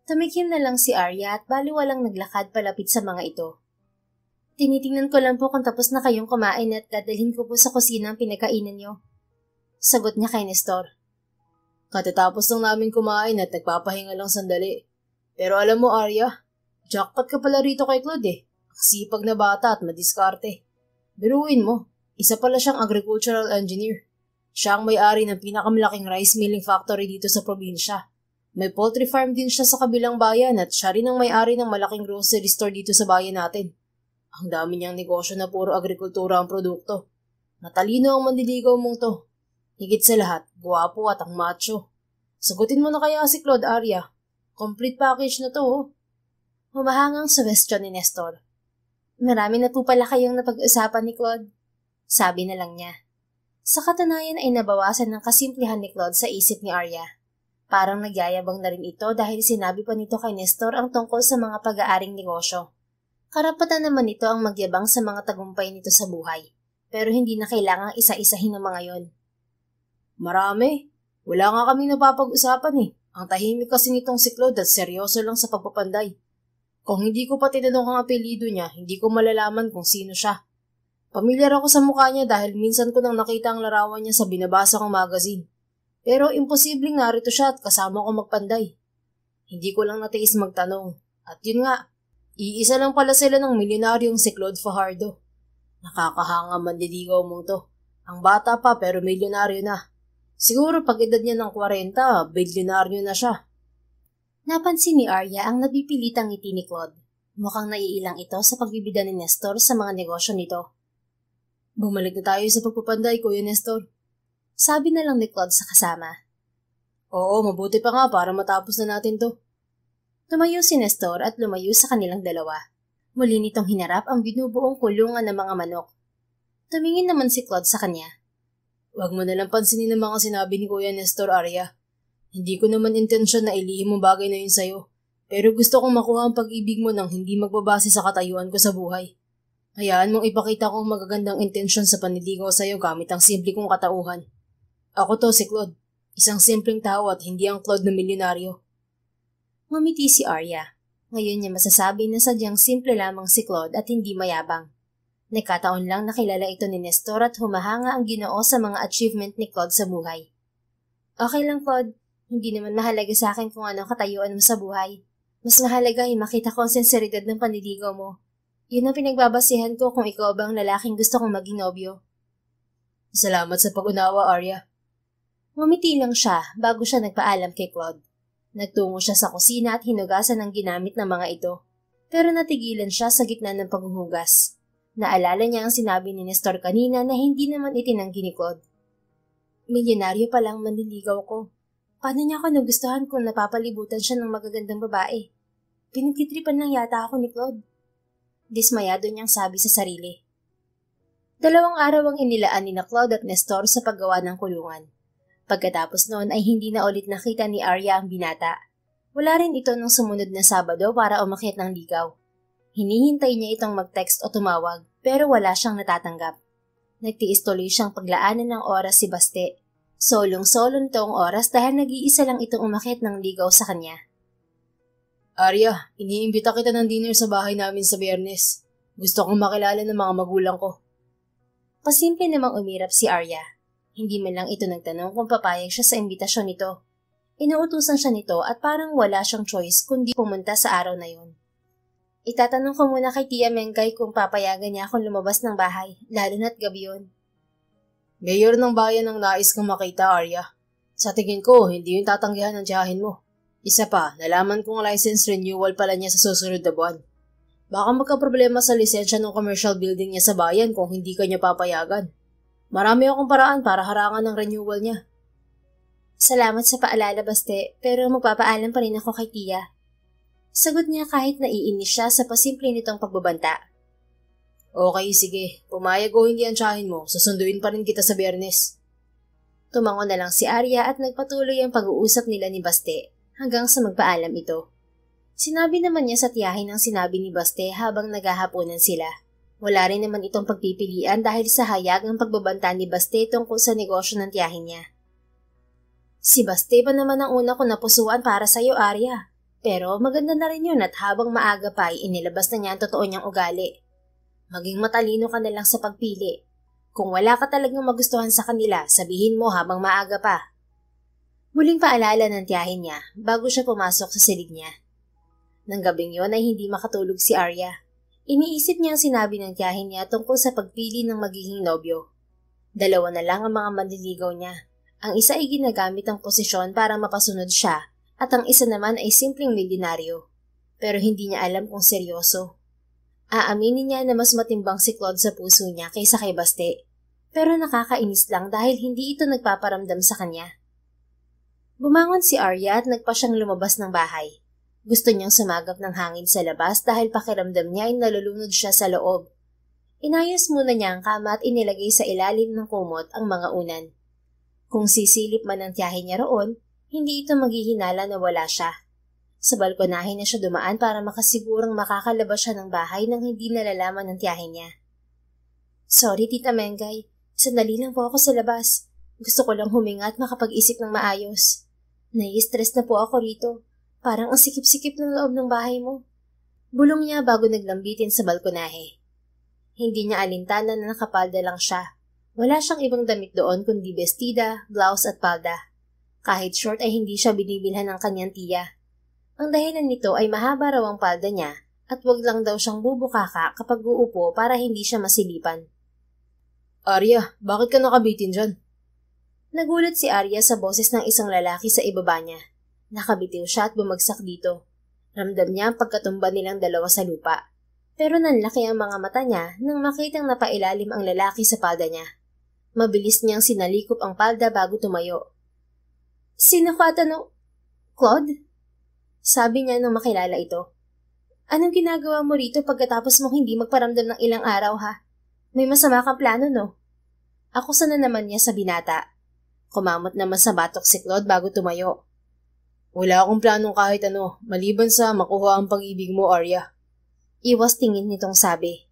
Tumikim na lang si Arya at baliwalang naglakad palapit sa mga ito. Tinitingnan ko lang po kung tapos na kayong kumain at dadalhin ko po sa kusina ang pinagkainan niyo. Sagot niya kay Nestor. Katatapos lang namin kumain at nagpapahinga lang sandali. Pero alam mo Arya, jackpot ka pala rito kay Claude eh. Sipag na bata at madiskarte. Biruin mo, isa pala siyang agricultural engineer. Siya ang may-ari ng pinakamalaking rice milling factory dito sa probinsya. May poultry farm din siya sa kabilang bayan at siya rin ang may-ari ng malaking grocery store dito sa bayan natin. Ang dami niyang negosyo na puro agrikultura ang produkto. Matalino ang manliligaw mong to. Higit sa lahat, guwapo at ang macho. Sagutin mo na kaya si Claude Arya. Complete package na to oh. Humahangang suggestion ni Nestor. Marami na po pala kayong napag-usapan ni Claude. Sabi na lang niya. Sa katunayan ay nabawasan ng kasimplihan ni Claude sa isip ni Arya. Parang nagyayabang na rin ito dahil sinabi pa nito kay Nestor ang tungkol sa mga pag-aaring negosyo. Karapatan naman nito ang magyabang sa mga tagumpay nito sa buhay, pero hindi na kailangang isa-isahin ang mga yon. Marami. Wala nga kaming napapag-usapan eh. Ang tahimik kasi nitong si Claude at seryoso lang sa pagpapanday. Kung hindi ko pa tinanong ang apelido niya, hindi ko malalaman kung sino siya. Pamilyar ako sa mukha niya dahil minsan ko nang nakita ang larawan niya sa binabasa kong magazine. Pero imposibleng narito siya at kasama ko magpanday. Hindi ko lang natiis magtanong. At yun nga, iisa lang pala sila ng milyonaryong si Claude Fajardo. Nakakahanga manliligaw mong to. Ang bata pa pero milyonaryo na. Siguro pag edad niya ng 40, bilyonaryo na siya. Napansin ni Arya ang napipilitang ngiti ni Claude. Mukhang naiilang ito sa pagbibida ni Nestor sa mga negosyo nito. Bumalik na tayo sa pagpapanday, Kuya Nestor. Sabi na lang ni Claude sa kasama. Oo, mabuti pa nga para matapos na natin to. Tumayo si Nestor at lumayo sa kanilang dalawa. Muli nitong hinarap ang binubuong kulungan ng mga manok. Tumingin naman si Claude sa kanya. Huwag mo nalang pansinin ang mga sinabi ni Kuya Nestor, Arya. Hindi ko naman intensyon na ilihim ang bagay na yun sa'yo. Pero gusto kong makuha ang pag-ibig mo nang hindi magbabase sa katayuan ko sa buhay. Hayaan mong ipakita kong magagandang intensyon sa panliligaw sa'yo gamit ang simple kong katauhan. Ako to si Claude. Isang simpleng tao at hindi ang Claude na milyonaryo. Ngumiti si Arya. Ngayon niya masasabi na sadyang simple lamang si Claude at hindi mayabang. Nagkataon lang nakilala ito ni Nestor at humahanga ang Ginoo sa mga achievement ni Claude sa buhay. Okay lang Claude, hindi naman mahalaga sa akin kung anong katayuan mo sa buhay. Mas mahalaga ay makita ko ang sinseridad ng panliligaw mo. Yun ang pinagbabasihan ko kung ikaw ba ang lalaking gusto kong maging nobyo. Salamat sa pag-unawa, Arya. Ngumiti lang siya bago siya nagpaalam kay Claude. Nagtungo siya sa kusina at hinugasan ang ginamit ng mga ito. Pero natigilan siya sa gitna ng paghuhugas. Naalala niya ang sinabi ni Nestor kanina na hindi naman itinanggi ni Claude. Milyonaryo pa lang manliligaw ko. Paano niya ako nagustuhan kung napapalibutan siya ng magagandang babae? Pinagtitripan lang yata ako ni Claude. Dismayado niyang sabi sa sarili. 2 araw ang inilaan ni Claude at Nestor sa paggawa ng kulungan. Pagkatapos noon ay hindi na ulit nakita ni Arya ang binata. Wala rin ito nung sumunod na Sabado para umakyat ng ligaw. Hinihintay niya itong mag-text o tumawag pero wala siyang natatanggap. Nagtiis tuloy siyang paglaanan ng oras si Baste. Solong-solo nito ang oras dahil nag-iisa lang itong umakyat ng ligaw sa kanya. Arya, iniimbita kita ng dinner sa bahay namin sa Biyernes. Gusto kong makilala ng mga magulang ko. Pasimple namang umirap si Arya. Hindi man lang ito nagtanong kung papayag siya sa imbitasyon nito. Inuutusan siya nito at parang wala siyang choice kundi pumunta sa araw na yun. Itatanong ko muna kay Tia Mengay kung papayagan niya akong lumabas ng bahay, lalo na't gabi yun. Mayor ng bayan ang nais kong makita, Arya. Sa tingin ko, hindi yung tatanggihan ng tiyahin mo. Isa pa, nalaman kong license renewal pala niya sa susunod na buwan. Baka magka-problema sa lisensya ng commercial building niya sa bayan kung hindi ka niya papayagan. Marami akong paraan para harangan ng renewal niya. Salamat sa paalala, Baste, pero magpapaalam pa rin ako kay Tia. Sagot niya kahit naiinis siya sa pasimple nitong pagbabanta. Okay, sige. Pumayag o hindi ang tiyahin mo, susunduin pa rin kita sa Biyernes. Tumango na lang si Arya at nagpatuloy ang pag-uusap nila ni Baste hanggang sa magpaalam ito. Sinabi naman niya sa tiyahin ang sinabi ni Baste habang naghahaponan sila. Wala rin naman itong pagpipilian dahil sa hayag ang pagbabanta ni Baste tungkol sa negosyo ng tiyahin niya. Si Baste pa naman ang una ko napusuan para sa iyo, Arya. Pero maganda na rin yun at habang maaga pa ay inilabas na niya ang totoo niyang ugali. Maging matalino ka na lang sa pagpili. Kung wala ka talagang magustuhan sa kanila, sabihin mo habang maaga pa. Muling paalala ng tiyahin niya bago siya pumasok sa silid niya. Nang gabing yon ay hindi makatulog si Arya. Iniisip niya ang sinabi ng tiyahin niya tungkol sa pagpili ng magiging nobyo. Dalawa na lang ang mga manliligaw niya. Ang isa ay ginagamit ang posisyon para mapasunod siya at ang isa naman ay simpleng milyonaryo. Pero hindi niya alam kung seryoso. Aaminin niya na mas matimbang si Claude sa puso niya kaysa kay Baste. Pero nakakainis lang dahil hindi ito nagpaparamdam sa kanya. Bumangon si Arya at nagpa siyang lumabas ng bahay. Gusto niyang sumagap ng hangin sa labas dahil pakiramdam niya ay nalulunod siya sa loob. Inayos muna niya ang kama at inilagay sa ilalim ng kumot ang mga unan. Kung sisilip man ang tiyahin niya roon, hindi ito maghihinala na wala siya. Sa balkonahe na siya dumaan para makasigurang makakalabas siya ng bahay nang hindi nalalaman ng tiyahin niya. Sorry, Tita Mengay. Sandali lang po ako sa labas. Gusto ko lang huminga at makapag-isip ng maayos. Nai-stress na po ako rito. Parang ang sikip-sikip ng loob ng bahay mo. Bulong niya bago naglambitin sa balkonahe. Hindi niya alintanan na nakapalda lang siya. Wala siyang ibang damit doon kundi bestida, blouse at palda. Kahit short ay hindi siya binibilhan ng kanyang tiya. Ang dahilan nito ay mahaba raw ang palda niya at wag lang daw siyang bubukaka kapag uupo para hindi siya masilipan. Arya, bakit ka nakabitin dyan? Nagulat si Arya sa boses ng isang lalaki sa ibaba niya. Nakabitiw siya at bumagsak dito. Ramdam niya ang pagkatumba nilang dalawa sa lupa. Pero nanlaki ang mga mata niya nang makitang napailalim ang lalaki sa palda niya. Mabilis niyang sinalikop ang palda bago tumayo. Sino ka tanong? Claude? Sabi niya nang makilala ito. Anong ginagawa mo rito pagkatapos mong hindi magparamdam ng ilang araw ha? May masama kang plano no? Ako sana naman niya sa binata. Kumamot naman sa batok si Claude bago tumayo. Wala akong planong kahit ano, maliban sa makuha ang pag-ibig mo, Arya. Iwas tingin nitong sabi.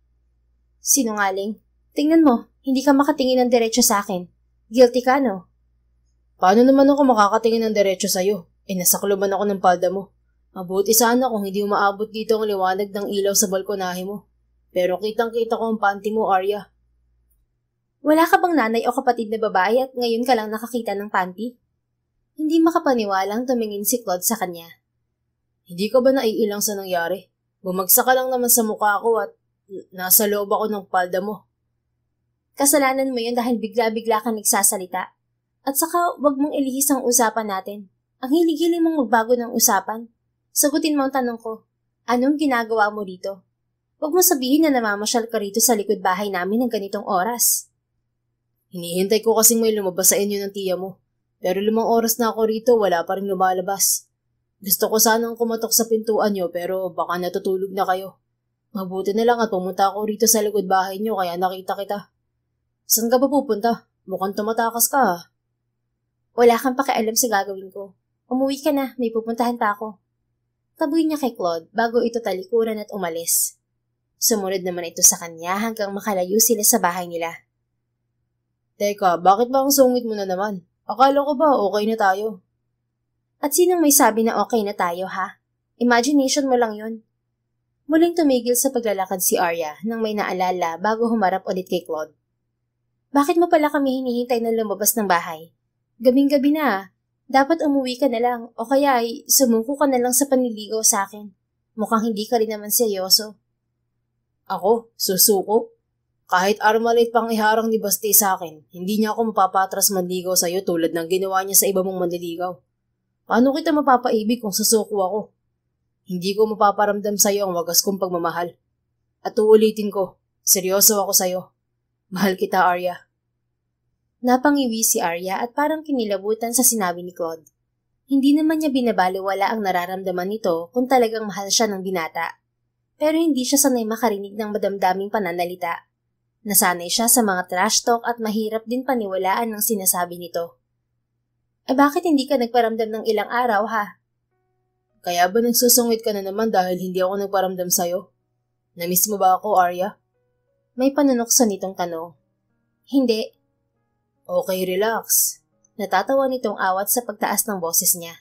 Sinungaling. Tingnan mo, hindi ka makatingin ng diretso sa akin. Guilty ka no? Paano naman ako makakatingin ng diretso sa'yo? Nasakluban ako ng palda mo. Mabuti sana kung hindi umaabot dito ang liwanag ng ilaw sa balkonahe mo. Pero kitang-kita ko ang panty mo, Arya. Wala ka bang nanay o kapatid na babae at ngayon ka lang nakakita ng panty? Hindi makapaniwalang tumingin si Claude sa kanya. Hindi ka ba naiilang sa nangyari? Bumagsak ka lang naman sa mukha ko at nasa loob ako ng palda mo. Kasalanan mo yun dahil bigla-bigla ka nagsasalita. At saka wag mong ilihis ang usapan natin. Ang hilig-hilig mong magbago ng usapan. Sagutin mo ang tanong ko. Anong ginagawa mo dito? Huwag mo sabihin na namamasyal ka rito sa likod bahay namin ng ganitong oras. Hinihintay ko kasing may lumabas sa inyo ng tiya mo. Pero 5 oras na ako rito, wala pa rin lumalabas. Gusto ko sanang kumatok sa pintuan nyo pero baka natutulog na kayo. Mabuti na lang at pumunta ako rito sa likod bahay nyo kaya nakita kita. Saan ka ba pupunta? Mukhang tumatakas ka ha. Wala kang pakialam sa gagawin ko. Umuwi ka na, may pupuntahan pa ako. Taboy niya kay Claude bago ito talikuran at umalis. Sumunod naman ito sa kanya hanggang makalayo sila sa bahay nila. Teka, bakit ba ang sungit mo na naman? Akala ko ba okay na tayo? At sinong may sabi na okay na tayo ha? Imagination mo lang yun. Muling tumigil sa paglalakad si Arya nang may naalala bago humarap ulit kay Claude. Bakit mo pala kami hinihintay na lumabas ng bahay? Gabing-gabi na. Dapat umuwi ka na lang o kaya ay sumuko ka na lang sa panliligaw sa akin. Mukhang hindi ka rin naman seryoso. Ako? Susuko? Kahit armalite pang iharang ni Baste sa akin, hindi niya ako mapapatras manligaw sa'yo tulad ng ginawa niya sa iba mong manliligaw. Paano kita mapapaibig kung susuko ako? Hindi ko mapaparamdam sa'yo ang wagas kong pagmamahal. At uulitin ko, seryoso ako sa'yo. Mahal kita, Arya. Napangiwi si Arya at parang kinilabutan sa sinabi ni Claude. Hindi naman niya binabaliwala ang nararamdaman nito kung talagang mahal siya ng binata. Pero hindi siya sanay makarinig ng madamdaming pananalita. Nasanay siya sa mga trash talk at mahirap din paniwalaan ang sinasabi nito. Bakit hindi ka nagparamdam ng ilang araw ha? Kaya ba nagsusungit ka na naman dahil hindi ako nagparamdam sa'yo? Namiss mo ba ako, Arya? May panunokso nitong tanong. Hindi. Okay, relax. Natatawa nitong awat sa pagtaas ng boses niya.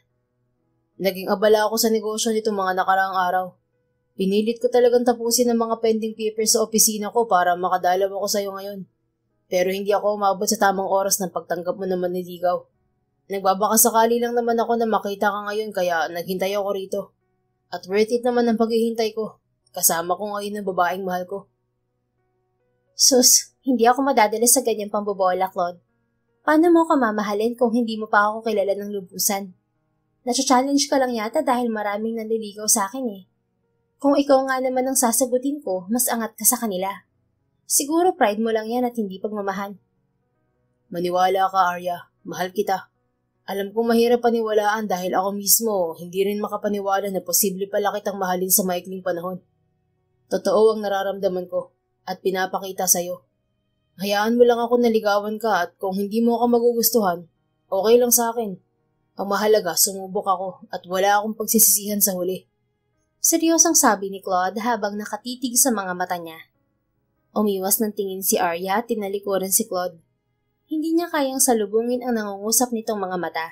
Naging abala ako sa negosyo nitong mga nakaraang araw. Pinilit ko talagang tapusin ang mga pending papers sa opisina ko para makadalaw ako sa'yo ngayon. Pero hindi ako umabot sa tamang oras ng pagtanggap mo ng manliligaw. Nagbabakasakali lang naman ako na makita ka ngayon kaya naghintay ako rito. At worth it naman ang paghihintay ko. Kasama ko ngayon ang babaeng mahal ko. Sus, hindi ako madadala sa ganyang pambobola, Claude. Paano mo ka mamahalin kung hindi mo pa ako kilala ng lubusan? Nacha-challenge ka lang yata dahil maraming nanliligaw sa akin eh. Kung ikaw nga naman ang sasagutin ko, mas angat ka sa kanila. Siguro pride mo lang yan at hindi pagmamahal. Maniwala ka, Arya. Mahal kita. Alam kong mahirap paniwalaan dahil ako mismo hindi rin makapaniwala na posible pala kitang mahalin sa maikling panahon. Totoo ang nararamdaman ko at pinapakita sa'yo. Hayaan mo lang ako naligawan ka at kung hindi mo ako magugustuhan, okay lang sa akin. Ang mahalaga, sumubok ako at wala akong pagsisisihan sa huli. Seryosang sabi ni Claude habang nakatitig sa mga mata niya. Umiwas ng tingin si Arya at tinalikuran si Claude. Hindi niya kayang salubungin ang nangungusap nitong mga mata.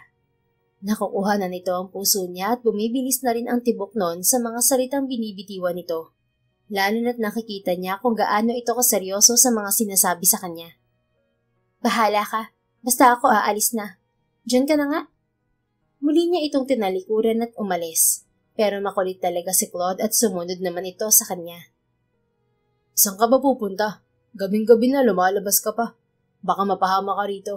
Nakukuha na nito ang puso niya at bumibilis na rin ang tibok noon sa mga salitang binibitiwan nito. Lalo na't nakikita niya kung gaano ito kaseryoso sa mga sinasabi sa kanya. Bahala ka. Basta ako aalis na. Diyan ka na nga. Muli niya itong tinalikuran at umalis. Pero makulit talaga si Claude at sumunod naman ito sa kanya. Saan ka ba pupunta? Gabing-gabi na lumalabas ka pa. Baka mapahama ka rito.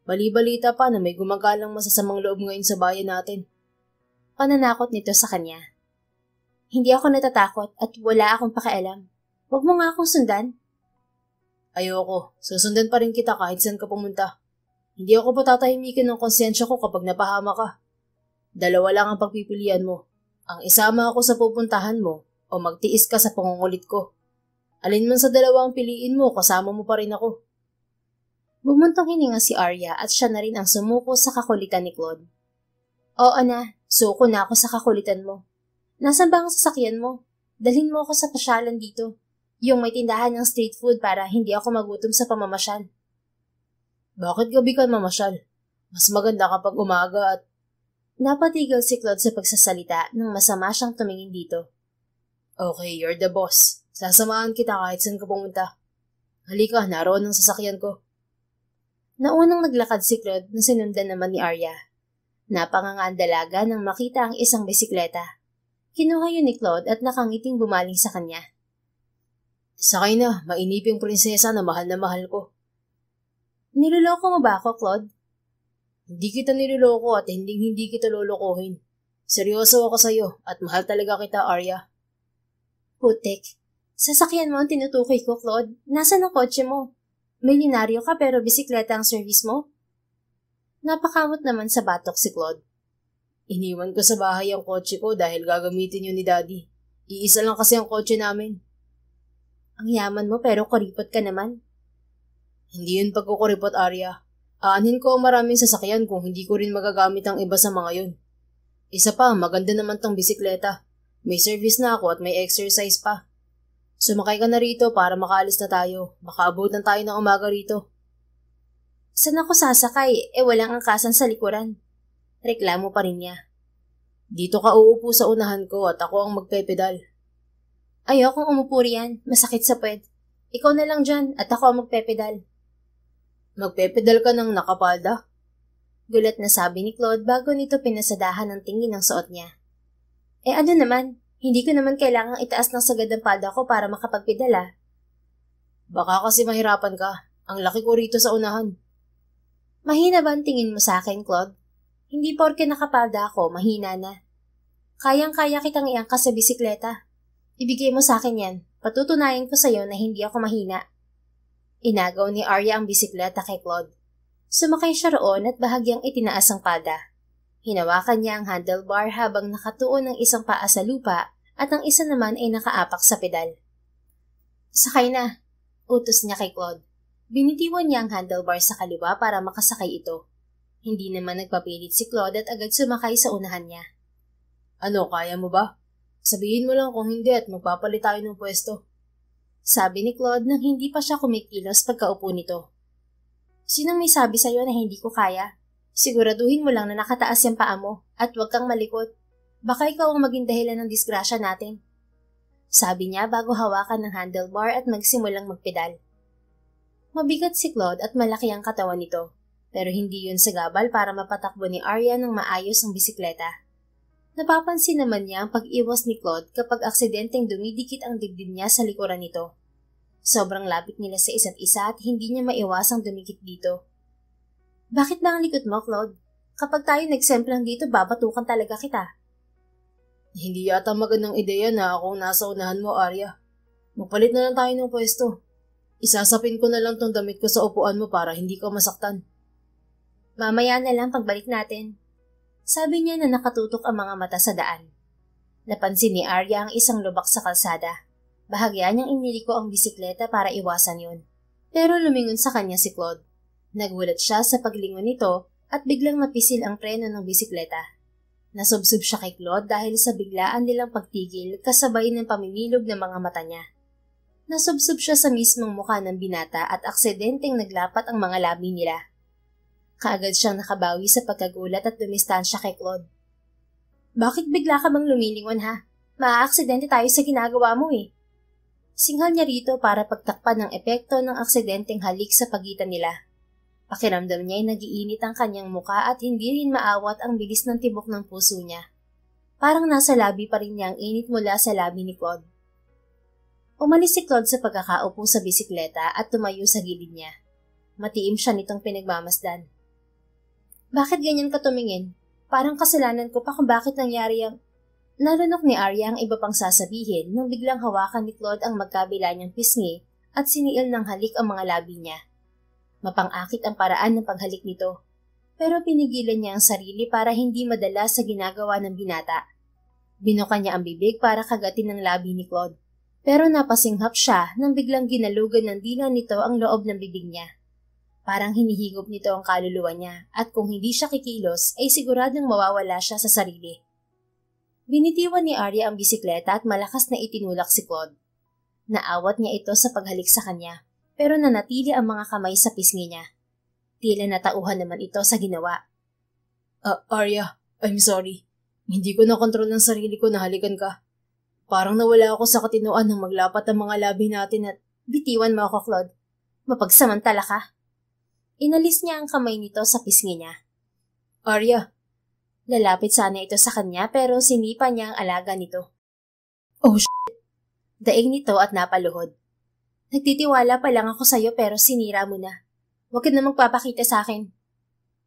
Bali-balita pa na may gumagalang masasamang loob ngayon sa bayan natin. Pananakot nito sa kanya. Hindi ako natatakot at wala akong pakialam. Huwag mo nga akong sundan. Ayoko. Susundan pa rin kita kahit saan ka pumunta. Hindi ako patatahimikin ng konsensya ko kapag napahama ka. Dalawa lang ang pagpipilian mo. Ang isama ako sa pupuntahan mo o magtiis ka sa pangungulit ko. Alin man sa dalawa ang piliin mo, kasama mo pa rin ako. Bumuntong hininga si Arya at siya na rin ang sumuko sa kakulitan ni Claude. Oo na, suko na ako sa kakulitan mo. Nasaan ba ang sasakyan mo? Dalhin mo ako sa pasyalan dito. Yung may tindahan ng street food para hindi ako magutom sa pamamasyal. Bakit gabi ka mamasyal? Mas maganda kapag umaga at... Napatigil si Claude sa pagsasalita nang masama siyang tumingin dito. Okay, you're the boss. Sasamahan kita kahit saan ka pumunta. Halika, naroon ang sasakyan ko. Naunang naglakad si Claude na sinundan naman ni Arya. Napanganga ang dalaga nang makita ang isang bisikleta. Kinuha yun ni Claude at nakangiting bumaling sa kanya. Sakay na, mainiping prinsesa na mahal ko. Niloloko mo ba ako, Claude? Hindi kita niloloko at hindi kita lolokohin. Seryoso ako sa'yo at mahal talaga kita, Arya. Putik. Sasakyan mo ang tinutukoy ko, Claude. Nasaan ang kotse mo? Milyonaryo ka pero bisikleta ang service mo? Napakamot naman sa batok si Claude. Iniwan ko sa bahay ang kotse ko dahil gagamitin yun ni Daddy. Iisa lang kasi ang kotse namin. Ang yaman mo pero kuripot ka naman. Hindi yun pagkukuripot, Arya. Aanhin ko ang maraming sasakyan kung hindi ko rin magagamit ang iba sa mga yun. Isa pa, maganda naman tong bisikleta. May service na ako at may exercise pa. Sumakay ka na rito para makaalis na tayo. Makaabutan tayo ng umaga rito. Saan ako sasakay? Walang angkasan sa likuran. Reklamo pa rin niya. Dito ka uupo sa unahan ko at ako ang magpepedal. Ayokong umupo riyan. Masakit sa puwet. Ikaw na lang dyan at ako ang magpepedal. Magpepedal ka ng nakapalda? Gulat na sabi ni Claude bago nito pinasadahan ng tingin ng suot niya. Ano naman? Hindi ko naman kailangang itaas ng sagad ang palda ko para makapagpedala. Baka kasi mahirapan ka. Ang laki ko rito sa unahan. Mahina ba ang tingin mo sa akin, Claude? Hindi porke nakapalda ako, mahina na. Kayang-kaya kitang iangkas sa bisikleta. Ibigay mo sa akin yan. Patutunayan ko sa'yo na hindi ako mahina. Inagaw ni Arya ang bisikleta kay Claude. Sumakay siya roon at bahagyang itinaas ang pada. Hinawakan niya ang handlebar habang nakatuon ng isang paa sa lupa at ang isa naman ay nakaapak sa pedal. Sakay na, utos niya kay Claude. Binitiwan niya ang handlebar sa kaliwa para makasakay ito. Hindi naman nagpapilit si Claude at agad sumakay sa unahan niya. Ano, kaya mo ba? Sabihin mo lang kung hindi at magpapalit tayo ng pwesto. Sabi ni Claude nang hindi pa siya kumikilos pagkaupo nito. Sinong may sabi sa'yo na hindi ko kaya? Siguraduhin mo lang na nakataas yung paa mo at huwag kang malikot. Baka ikaw ang maging dahilan ng disgrasya natin. Sabi niya bago hawakan ng handlebar at magsimulang magpedal. Mabigat si Claude at malaki ang katawan nito, pero hindi yun sagabal para mapatakbo ni Arya ng maayos ang bisikleta. Napapansin naman niya ang pag-iwas ni Claude kapag aksidenteng dumidikit ang dibdib niya sa likuran nito. Sobrang lapit nila sa isa't isa at hindi niya maiwasang dumikit dito. Bakit ba ang likod mo, Claude? Kapag tayo nagsemplang dito, babatukan talaga kita. Hindi yata magandang ideya na akong nasa unahan mo, Arya. Magpalit na lang tayo ng pwesto. Isasapin ko na lang tong damit ko sa upuan mo para hindi ka masaktan. Mamaya na lang pagbalik natin. Sabi niya na nakatutok ang mga mata sa daan. Napansin ni Arya ang isang lubak sa kalsada. Bahagya niyang iniliko ang bisikleta para iwasan yun. Pero lumingon sa kanya si Claude. Nagulat siya sa paglingon nito at biglang napisil ang preno ng bisikleta. Nasubsob siya kay Claude dahil sa biglaan nilang pagtigil kasabay ng pamimilog ng mga mata niya. Nasubsob siya sa mismong mukha ng binata at aksidenteng naglapat ang mga labi nila. Kaagad siyang nakabawi sa pagkagulat at dumistansya kay Claude. Bakit bigla ka bang lumilingon ha? Maaaksidente tayo sa ginagawa mo eh. Singhal niya rito para pagtakpan ng epekto ng aksidenteng halik sa pagitan nila. Pakiramdam niya ay nagiinit ang kanyang muka at hindi rin maawat ang bilis ng tibok ng puso niya. Parang nasa labi pa rin niya ang init mula sa labi ni Claude. Umalis si Claude sa pagkakaupo sa bisikleta at tumayo sa gilid niya. Matiim siya nitong pinagmamasdan. Bakit ganyan ka tumingin? Parang kasalanan ko pa kung bakit nangyari ang... Nalunok ni Arya ang iba pang sasabihin nang biglang hawakan ni Claude ang magkabila niyang pisngi at siniil ng halik ang mga labi niya. Mapang-akit ang paraan ng paghalik nito, pero pinigilan niya ang sarili para hindi madala sa ginagawa ng binata. Binuka niya ang bibig para kagatin ng labi ni Claude, pero napasinghap siya nang biglang ginalugan ng dila nito ang loob ng bibig niya. Parang hinihigop nito ang kaluluwa niya at kung hindi siya kikilos ay siguradong mawawala siya sa sarili. Binitiwan ni Arya ang bisikleta at malakas na itinulak si Claude. Naawat niya ito sa paghalik sa kanya. Pero nanatili ang mga kamay sa pisngi niya. Tila natauhan naman ito sa ginawa. Arya, I'm sorry. Hindi ko nakontrol ng sarili ko na halikan ka. Parang nawala ako sa katinoan nang maglapat ang mga labi natin at... Bitiwan mo ako, Claude. Mapagsamantala ka. Inalis niya ang kamay nito sa pisngi niya. Arya. Lalapit sana ito sa kanya pero sinipa niya ang alaga nito. Oh, shit. Daig nito at napaluhod. Nagtitiwala pa lang ako sa'yo pero sinira mo na. Huwag ka na magpapakita sa akin.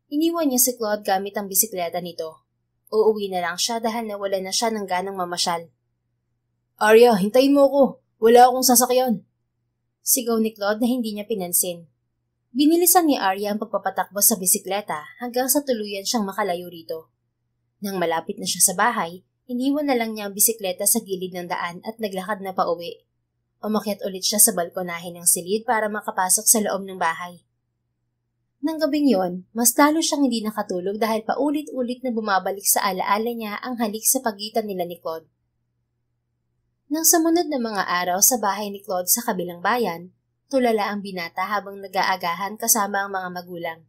Iniwan niya si Claude gamit ang bisikleta nito. Uuwi na lang siya dahil nawala na siya ng ganang mamasyal. Arya, hintayin mo ako. Wala akong sasakyan. Sigaw ni Claude na hindi niya pinansin. Binilisan ni Arya ang pagpapatakbo sa bisikleta hanggang sa tuluyan siyang makalayo rito. Nang malapit na siya sa bahay, iniwan na lang niya ang bisikleta sa gilid ng daan at naglakad na pauwi. Umakyat ulit siya sa balkonahe ng silid para makapasok sa loob ng bahay. Nang gabing yon, mas lalo siyang hindi nakatulog dahil paulit-ulit na bumabalik sa alaala niya ang halik sa pagitan nila ni Claude. Nang sumunod na mga araw sa bahay ni Claude sa kabilang bayan, tulala ang binata habang nag-aagahan kasama ang mga magulang.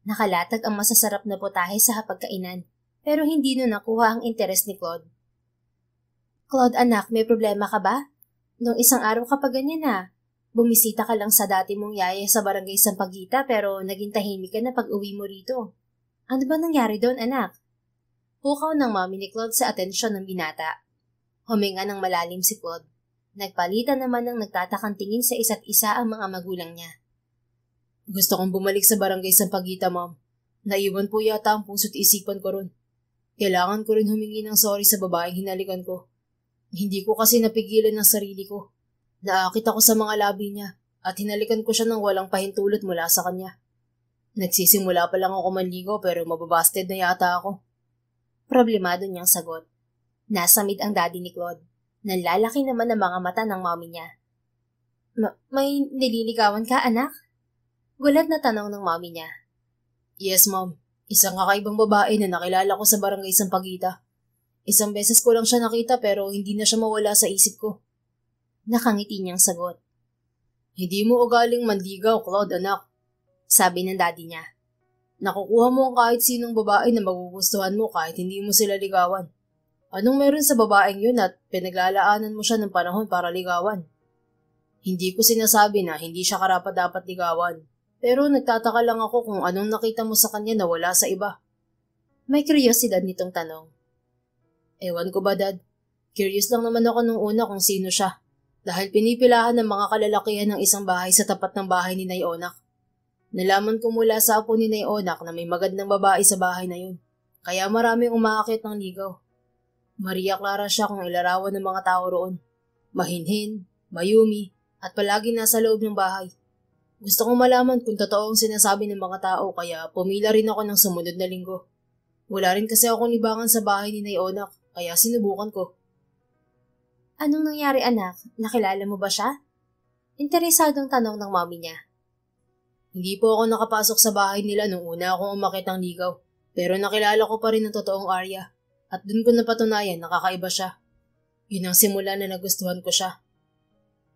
Nakalatag ang masasarap na putahe sa hapagkainan, pero hindi nun nakuha ang interes ni Claude. Claude anak, may problema ka ba? Nung isang araw ka pa ganyan na, bumisita ka lang sa dati mong yaya sa barangay Sampaguita pero naging tahimik ka na pag uwi mo rito. Ano ba nangyari doon, anak? Pukaw ng mami ni Claude sa atensyon ng binata. Huminga ng malalim si Claude. Nagpalitan naman ng nagtatakang tingin sa isa't isa ang mga magulang niya. Gusto kong bumalik sa barangay Sampaguita, ma'am. Naiwan po yata ang puso't isipan ko ron. Kailangan ko rin humingi ng sorry sa babaeng hinalikan ko. Hindi ko kasi napigilan ang sarili ko. Naakit ako sa mga labi niya at hinalikan ko siya ng walang pahintulot mula sa kanya. Nagsisimula pa lang ako manligo pero mababasted na yata ako. Problemado niyang sagot. Nasa mid ang daddy ni Claude. Nanlalaki naman ang mga mata ng mommy niya. May nililigawan ka, anak? Gulat na tanong ng mommy niya. Yes, mom. Isang kakaibang babae na nakilala ko sa barangay Sampaguita. Isang beses ko lang siya nakita pero hindi na siya mawala sa isip ko. Nakangiti niyang sagot. Hindi mo ugaling manligaw, Claude, anak. Sabi ng daddy niya. Nakukuha mo ang kahit sinong babae na magugustuhan mo kahit hindi mo sila ligawan. Anong meron sa babaeng yun at pinaglalaanan mo siya ng panahon para ligawan? Hindi ko sinasabi na hindi siya karapat-dapat ligawan. Pero nagtataka lang ako kung anong nakita mo sa kanya na wala sa iba. May kuryosidad nitong tanong. Ewan ko ba, Dad? Curious lang naman ako nung una kung sino siya. Dahil pinipilahan ng mga kalalakihan ng isang bahay sa tapat ng bahay ni Nay Onak. Nalaman ko mula sa apo ni Nay Onak na may magandang babae sa bahay na yun. Kaya maraming umaakit ng ligaw. Maria Clara siya kung ilarawan ng mga tao roon. Mahinhin, mayumi, at palagi nasa loob ng bahay. Gusto kong malaman kung totoo ang sinasabi ng mga tao kaya pumila rin ako ng sumunod na linggo. Wala rin kasi akong libangan sa bahay ni Nay Onak kaya sinubukan ko. Anong nangyari, anak? Nakilala mo ba siya? Interesadong tanong ng mommy niya. Hindi po ako nakapasok sa bahay nila nung una akong umakit ng ligaw. Pero nakilala ko pa rin ang totoong Arya. At dun ko napatunayan nakakaiba siya. Yun ang simula na nagustuhan ko siya.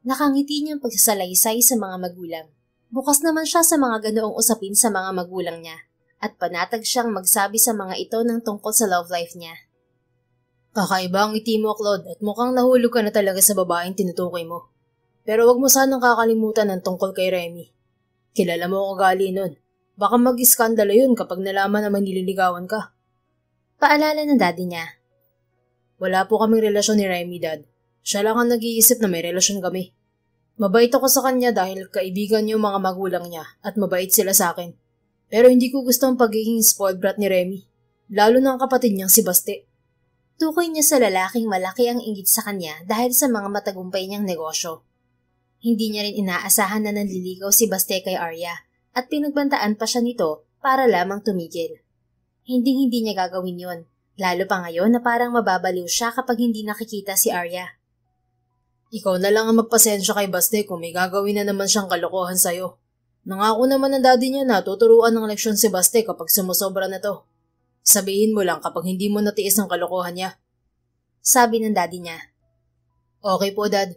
Nakangiti niyang pagsasalaysay sa mga magulang. Bukas naman siya sa mga ganoong usapin sa mga magulang niya. At panatag siyang magsabi sa mga ito ng tungkol sa love life niya. Kakaiba ang ngiti mo, Claude, at mukhang nahulog ka na talaga sa babaeng tinutukoy mo. Pero wag mo sanang kakalimutan ang tungkol kay Remy. Kilala mo ang ugali nun. Baka mag-iskandalo yun kapag nalaman na manililigawan ka. Paalala ng daddy niya. Wala po kaming relasyon ni Remy, Dad. Siya lang ang nag-iisip na may relasyon kami. Mabait ako sa kanya dahil kaibigan niyo mga magulang niya at mabait sila sa akin. Pero hindi ko gusto ang pagiging spoiled brat ni Remy. Lalo na ang kapatid niyang si Baste. Tukoy niya sa lalaking malaki ang inggit sa kanya dahil sa mga matagumpay niyang negosyo. Hindi niya rin inaasahan na nanliligaw si Baste kay Arya at pinagbantaan pa siya nito para lamang tumigil. Hindi niya gagawin yon, lalo pa ngayon na parang mababaliw siya kapag hindi nakikita si Arya. Ikaw na lang ang magpasensya kay Baste kung may gagawin na naman siyang kalokohan sa'yo. Nangako naman ng daddy niya na tuturuan ng leksyon si Baste kapag sumusobra na to. Sabihin mo lang kapag hindi mo natiis ang kalokohan niya. Sabi ng daddy niya. Okay po, Dad.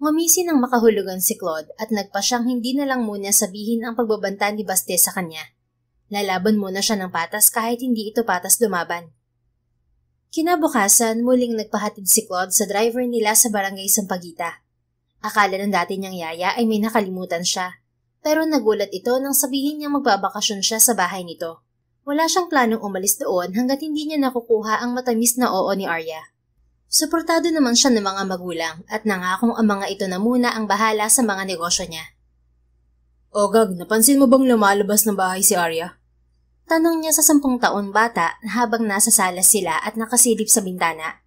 Ngumisi ng makahulugan si Claude at nagpa siyang hindi na lang muna sabihin ang pagbabanta ni Baste sa kanya. Lalaban muna siya ng patas kahit hindi ito patas lumaban. Kinabukasan, muling nagpahatid si Claude sa driver nila sa barangay Sampaguita. Akala ng dati niyang yaya ay may nakalimutan siya, pero nagulat ito nang sabihin niyang magbabakasyon siya sa bahay nito. Wala siyang planong umalis doon hanggat hindi niya nakukuha ang matamis na oo ni Arya. Suportado naman siya ng mga magulang at nangakong ang mga ito na muna ang bahala sa mga negosyo niya. Ogag, napansin mo bang lumalabas ng bahay si Arya? Tanong niya sa 10 taon bata habang nasa sala sila at nakasilip sa bintana.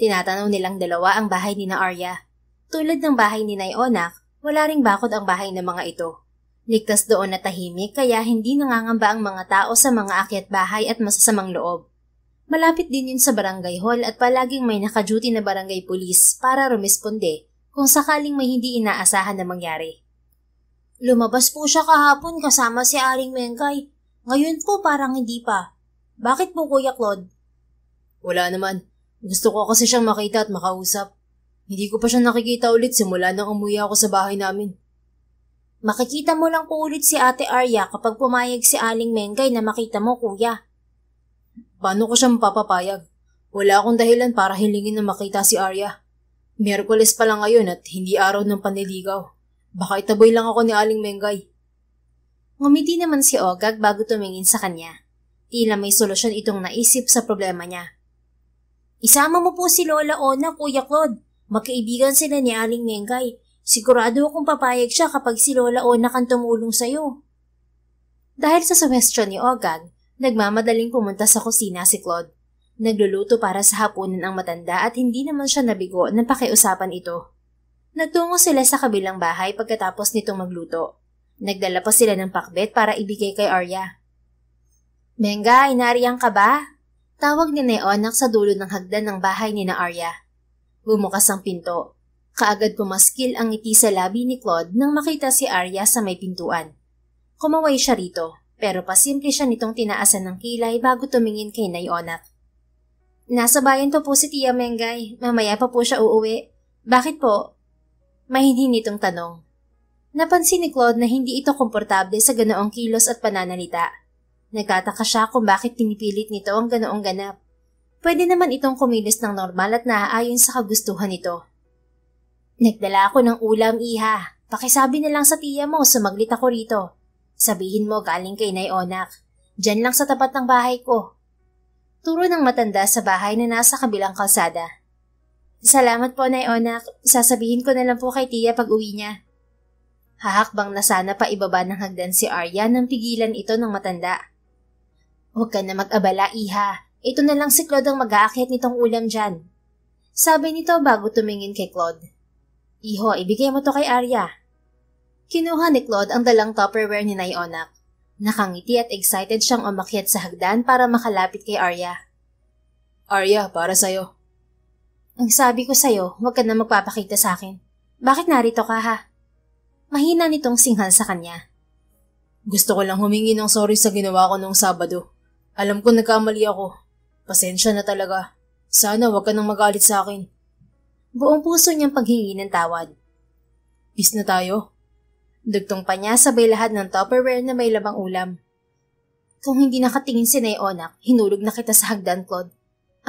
Tinatanaw nilang dalawa ang bahay ni na Arya. Tulad ng bahay ni Nay Onak, wala ring bakod ang bahay ng mga ito. Ligtas doon na tahimik kaya hindi nangangamba ang mga tao sa mga akyat bahay at masasamang loob. Malapit din yun sa barangay hall at palaging may naka-duty na barangay police para rumisponde kung sakaling may hindi inaasahan na mangyari. Lumabas po siya kahapon kasama si Aling Mengkay. Ngayon po parang hindi pa. Bakit po, Kuya Claude? Wala naman. Gusto ko kasi siyang makita at makausap. Hindi ko pa siya nakikita ulit simula nang umuwi ako sa bahay namin. Makikita mo lang po ulit si Ate Arya kapag pumayag si Aling Mengkay na makita mo, Kuya. Paano ko siya mapapapayag? Wala akong dahilan para hilingin na makita si Arya. Miyerkules pa lang ngayon at hindi araw ng panliligaw. Baka itaboy lang ako ni Aling Mengkay. Ngumiti naman si Ogag bago tumingin sa kanya. Tila may solusyon itong naisip sa problema niya. Isama mo po si Lola Ona, Kuya Claude. Magkaibigan sila ni Aling Mengkay. Sigurado akong papayag siya kapag si Lola Ona kang tumulong sa'yo. Dahil sa suggestion ni Ogag, nagmamadaling pumunta sa kusina si Claude. Nagluluto para sa hapunan ang matanda at hindi naman siya nabigo ng pakiusapan ito. Nagtungo sila sa kabilang bahay pagkatapos nitong magluto. Nagdala pa sila ng pakbet para ibigay kay Arya. Mengay, nariyan ka ba? Tawag ni Onak sa dulo ng hagdan ng bahay ni na Arya. Bumukas ang pinto. Kaagad pumaskil ang ngiti sa labi ni Claude nang makita si Arya sa may pintuan. Kumaway siya rito, pero pasimple siya nitong tinaasan ng kilay bago tumingin kay Onak. Nasa bayan pa po si Tia Mengay. Mamaya pa po siya uuwi. Bakit po? Mahinhin nitong tanong. Napansin ni Claude na hindi ito komportable sa ganoong kilos at pananalita. Nagtataka siya kung bakit pinipilit nito ang ganoong ganap. Pwede naman itong kumilos ng normal at naaayon sa kagustuhan nito. Nagdala ako ng ulam, Iha. Pakisabi na lang sa tiya mo, sumaglit ako rito. Sabihin mo galing kay Onak. Diyan lang sa tapat ng bahay ko. Turo ng matanda sa bahay na nasa kabilang kalsada. Salamat po, Onak. Sasabihin ko na lang po kay tiya pag uwi niya. Hahakbang na sana pa ibaba ng hagdan si Arya nang pigilan ito ng matanda. Huwag ka na mag-abala, Iha. Ito na lang si Claude ang mag-aakyat nitong ulam dyan. Sabi nito bago tumingin kay Claude. Iho, ibigay mo to kay Arya. Kinuha ni Claude ang dalang Tupperware ni Onak. Nakangiti at excited siyang umakyat sa hagdan para makalapit kay Arya. Arya, para sa'yo. Ang sabi ko sa'yo, huwag ka na magpapakita sa akin. Bakit narito ka ha? Mahina nitong singhal sa kanya. Gusto ko lang humingi ng sorry sa ginawa ko noong Sabado. Alam ko nagkamali ako. Pasensya na talaga. Sana huwag ka nang magalit sa akin. Buong puso niyang paghingi ng tawad. Peace na tayo. Dugtong pa niya sabay lahat ng Tupperware na may labang ulam. Kung hindi nakatingin si Onak, hinulog na kita sa hagdan, Claude.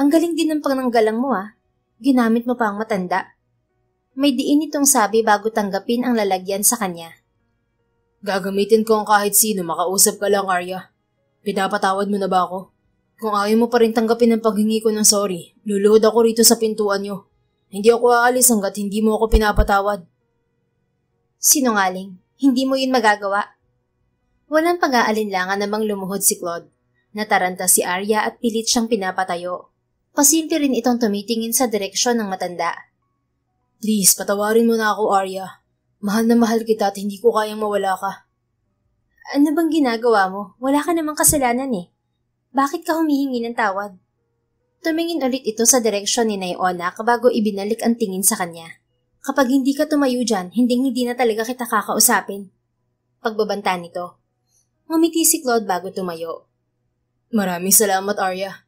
Ang galing din ng pananggalang mo ah. Ginamit mo pa ang matanda. May diin itong sabi bago tanggapin ang lalagyan sa kanya. Gagamitin ko ang kahit sino, makausap ka lang, Arya. Pinapatawad mo na ba ako? Kung ayaw mo pa rin tanggapin ang paghingi ko ng sorry, luluhod ako rito sa pintuan niyo. Hindi ako aalis hanggat hindi mo ako pinapatawad. Sinungaling, hindi mo yun magagawa. Walang pag-aalinlangan namang lumuhod si Claude. Nataranta si Arya at pilit siyang pinapatayo. Pasimple rin itong tumitingin sa direksyon ng matanda. Please, patawarin mo na ako, Arya. Mahal na mahal kita at hindi ko kayang mawala ka. Ano bang ginagawa mo? Wala ka namang kasalanan eh. Bakit ka humihingi ng tawad? Tumingin ulit ito sa direksyon ni Onak bago ibinalik ang tingin sa kanya. Kapag hindi ka tumayo dyan, hindi na talaga kita kakausapin. Pagbabanta nito. Ngumiti si Claude bago tumayo. Maraming salamat, Arya.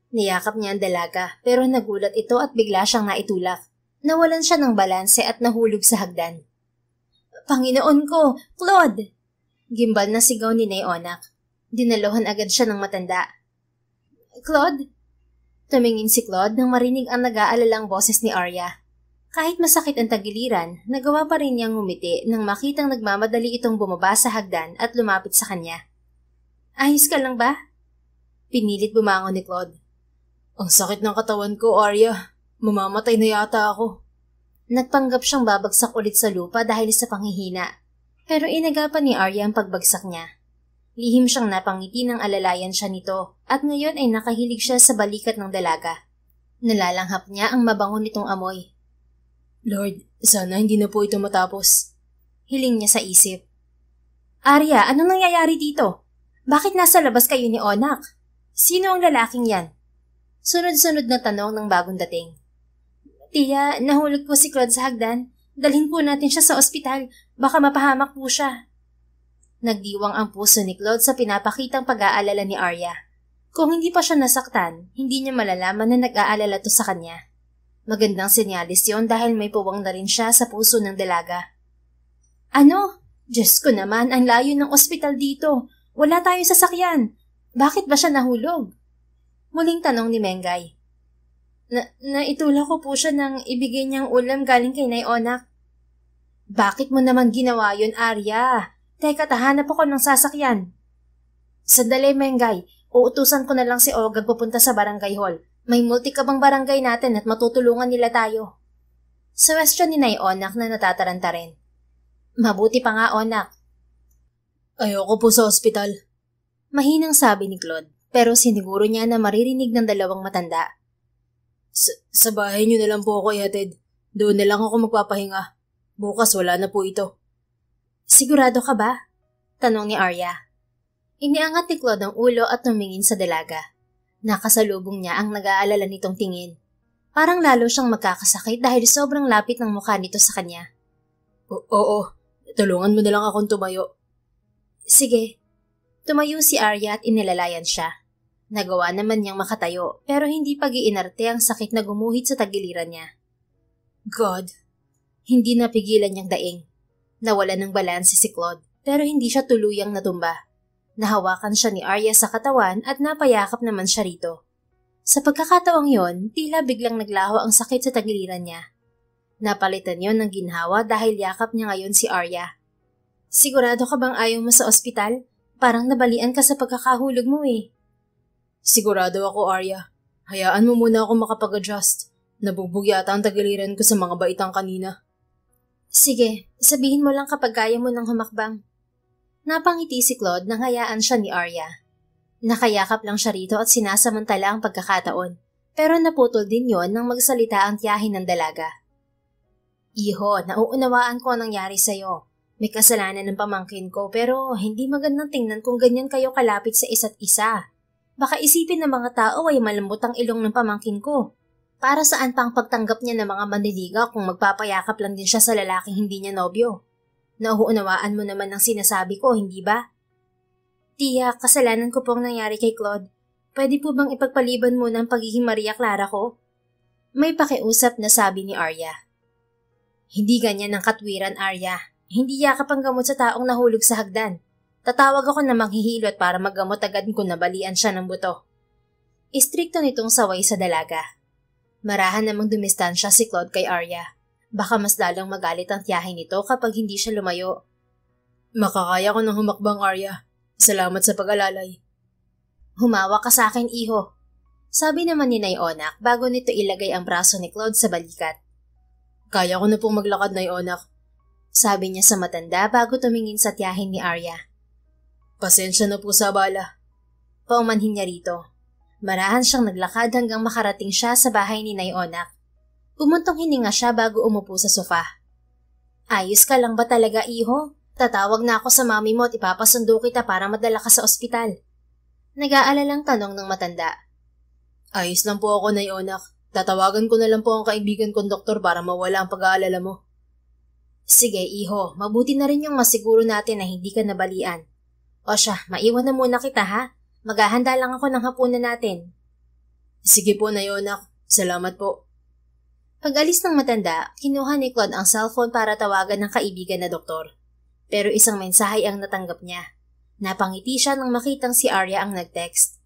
Niyakap niya ang dalaga pero nagulat ito at bigla siyang naitulak. Nawalan siya ng balanse at nahulog sa hagdan. Panginoon ko! Claude! Gimbal na sigaw ni Onak. Dinaluhan agad siya ng matanda. Claude? Tumingin si Claude nang marinig ang nag-aalalang boses ni Arya. Kahit masakit ang tagiliran, nagawa pa rin niyang ngumiti nang makitang nagmamadali itong bumaba sa hagdan at lumapit sa kanya. Ayos ka lang ba? Pinilit bumangon ni Claude. Ang sakit ng katawan ko, Arya. Mamamatay na yata ako. Nagpanggap siyang babagsak ulit sa lupa dahil sa panghihina. Pero inagapan ni Arya ang pagbagsak niya. Lihim siyang napangiti ng alalayan siya nito at ngayon ay nakahilig siya sa balikat ng dalaga. Nalalanghap niya ang mabango nitong amoy. Lord, sana hindi na po ito matapos. Hiling niya sa isip. Arya, anong nangyayari dito? Bakit nasa labas kayo ni Onak? Sino ang lalaking yan? Sunod-sunod na tanong ng bagong dating. Tiya, nahulog po si Claude sa hagdan. Dalhin po natin siya sa ospital. Baka mapahamak po siya. Nagdiwang ang puso ni Claude sa pinapakitang pag-aalala ni Arya. Kung hindi pa siya nasaktan, hindi niya malalaman na nag-aalala to sa kanya. Magandang senyalis yon dahil may puwang na rin siya sa puso ng dalaga. Ano? Diyos ko naman, ang layo ng ospital dito. Wala tayong sasakyan. Bakit ba siya nahulog? Muling tanong ni Mengay. Naitulak ko po siya nang ibigay niyang ulam galing kay Onak. Bakit mo naman ginawa yun, Arya? Teka, tahanap ako ng sasakyan. Sandali, Mengay. Uutusan ko na lang si Ogag pupunta sa barangay hall. May multi-kabang barangay natin at matutulungan nila tayo. Suwestyon ni Onak na natataranta rin. Mabuti pa nga, Onak. Ayoko po sa ospital. Mahinang sabi ni Claude, pero siniguro niya na maririnig ng dalawang matanda. Sa bahay niyo na lang po ako ihatid. Doon na lang ako magpapahinga. Bukas wala na po ito. Sigurado ka ba? Tanong ni Arya. Iniangat ni Claude ang ulo at tumingin sa dalaga. Nakasalubong niya ang nag-aalala nitong tingin. Parang lalo siyang magkakasakit dahil sobrang lapit ng mukha nito sa kanya. Oo, tulungan mo na lang akong tumayo. Sige. Tumayo si Arya at inilalayan siya. Nagawa naman niyang makatayo pero hindi pag-iinarte ang sakit na gumuhit sa tagiliran niya. God. Hindi napigilan niyang daing. Nawala ng balanse si Claude pero hindi siya tuluyang natumba. Nahawakan siya ni Arya sa katawan at napayakap naman siya rito. Sa pagkakataong yon, tila biglang naglaho ang sakit sa tagiliran niya. Napalitan yon ng ginhawa dahil yakap niya ngayon si Arya. Sigurado ka bang ayaw mo sa ospital? Parang nabalian ka sa pagkakahulog mo eh. Sigurado ako, Arya. Hayaan mo muna ako makapag-adjust. Nabugbog yata ang tagiliran ko sa mga baitang kanina. Sige, sabihin mo lang kapag kaya mo ng humakbang. Napangiti si Claude nang hayaan siya ni Arya. Nakayakap lang siya rito at sinasamantala ang pagkakataon, pero naputol din yon nang magsalita ang tiyahin ng dalaga. Iho, nauunawaan ko ang nangyari sa'yo. May kasalanan ng pamangkin ko pero hindi magandang tingnan kung ganyan kayo kalapit sa isa't isa. Baka isipin ng mga tao ay malambot ang ilong ng pamangkin ko. Para saan pang pagtanggap niya ng mga manliligaw kung magpapayakap lang din siya sa lalaking hindi niya nobyo? Nauunawaan mo naman ang sinasabi ko, hindi ba? Tia, kasalanan ko pong nangyari kay Claude. Pwede po bang ipagpaliban muna ang pagiging Maria Clara ko? May pakiusap na sabi ni Arya. Hindi ganyan ang katwiran, Arya. Hindi yakap ang gamot sa taong nahulog sa hagdan. Tatawag ako na manghihilot para maggamot agad kung nabalian siya ng buto. Istrikto nitong saway sa dalaga. Marahan namang dumistansya si Claude kay Arya. Baka mas lalong magalit ang tiyahin nito kapag hindi siya lumayo. Makakaya ko ng humakbang, Arya. Salamat sa pag-alalay. Humawa ka sa akin, iho. Sabi naman ni Nay Onak bago nito ilagay ang braso ni Claude sa balikat. Kaya ko na pong maglakad, Nay Onak. Sabi niya sa matanda bago tumingin sa tiyahin ni Arya. Pasensya na po sa abala. Paumanhin niya rito. Marahan siyang naglakad hanggang makarating siya sa bahay ni Nay Onak. Umuntong hininga siya bago umupo sa sofa. Ayos ka lang ba talaga, iho? Tatawag na ako sa mami mo at ipapasundo kita para madala ka sa ospital. Nag-aalalang tanong ng matanda. Ayos lang po ako, Nay Onak. Tatawagan ko na lang po ang kaibigan kong doktor para mawala ang pag-aalala mo. Sige, iho. Mabuti na rin yung masiguro natin na hindi ka nabalian. O siya, maiwan na muna kita ha. Maghahanda lang ako ng hapunan natin. Sige po, Nay Onak. Salamat po. Pag-alis ng matanda, kinuha ni Claude ang cellphone para tawagan ng kaibigan na doktor. Pero isang mensahe ang natanggap niya. Napangiti siya nang makitang si Arya ang nag-text.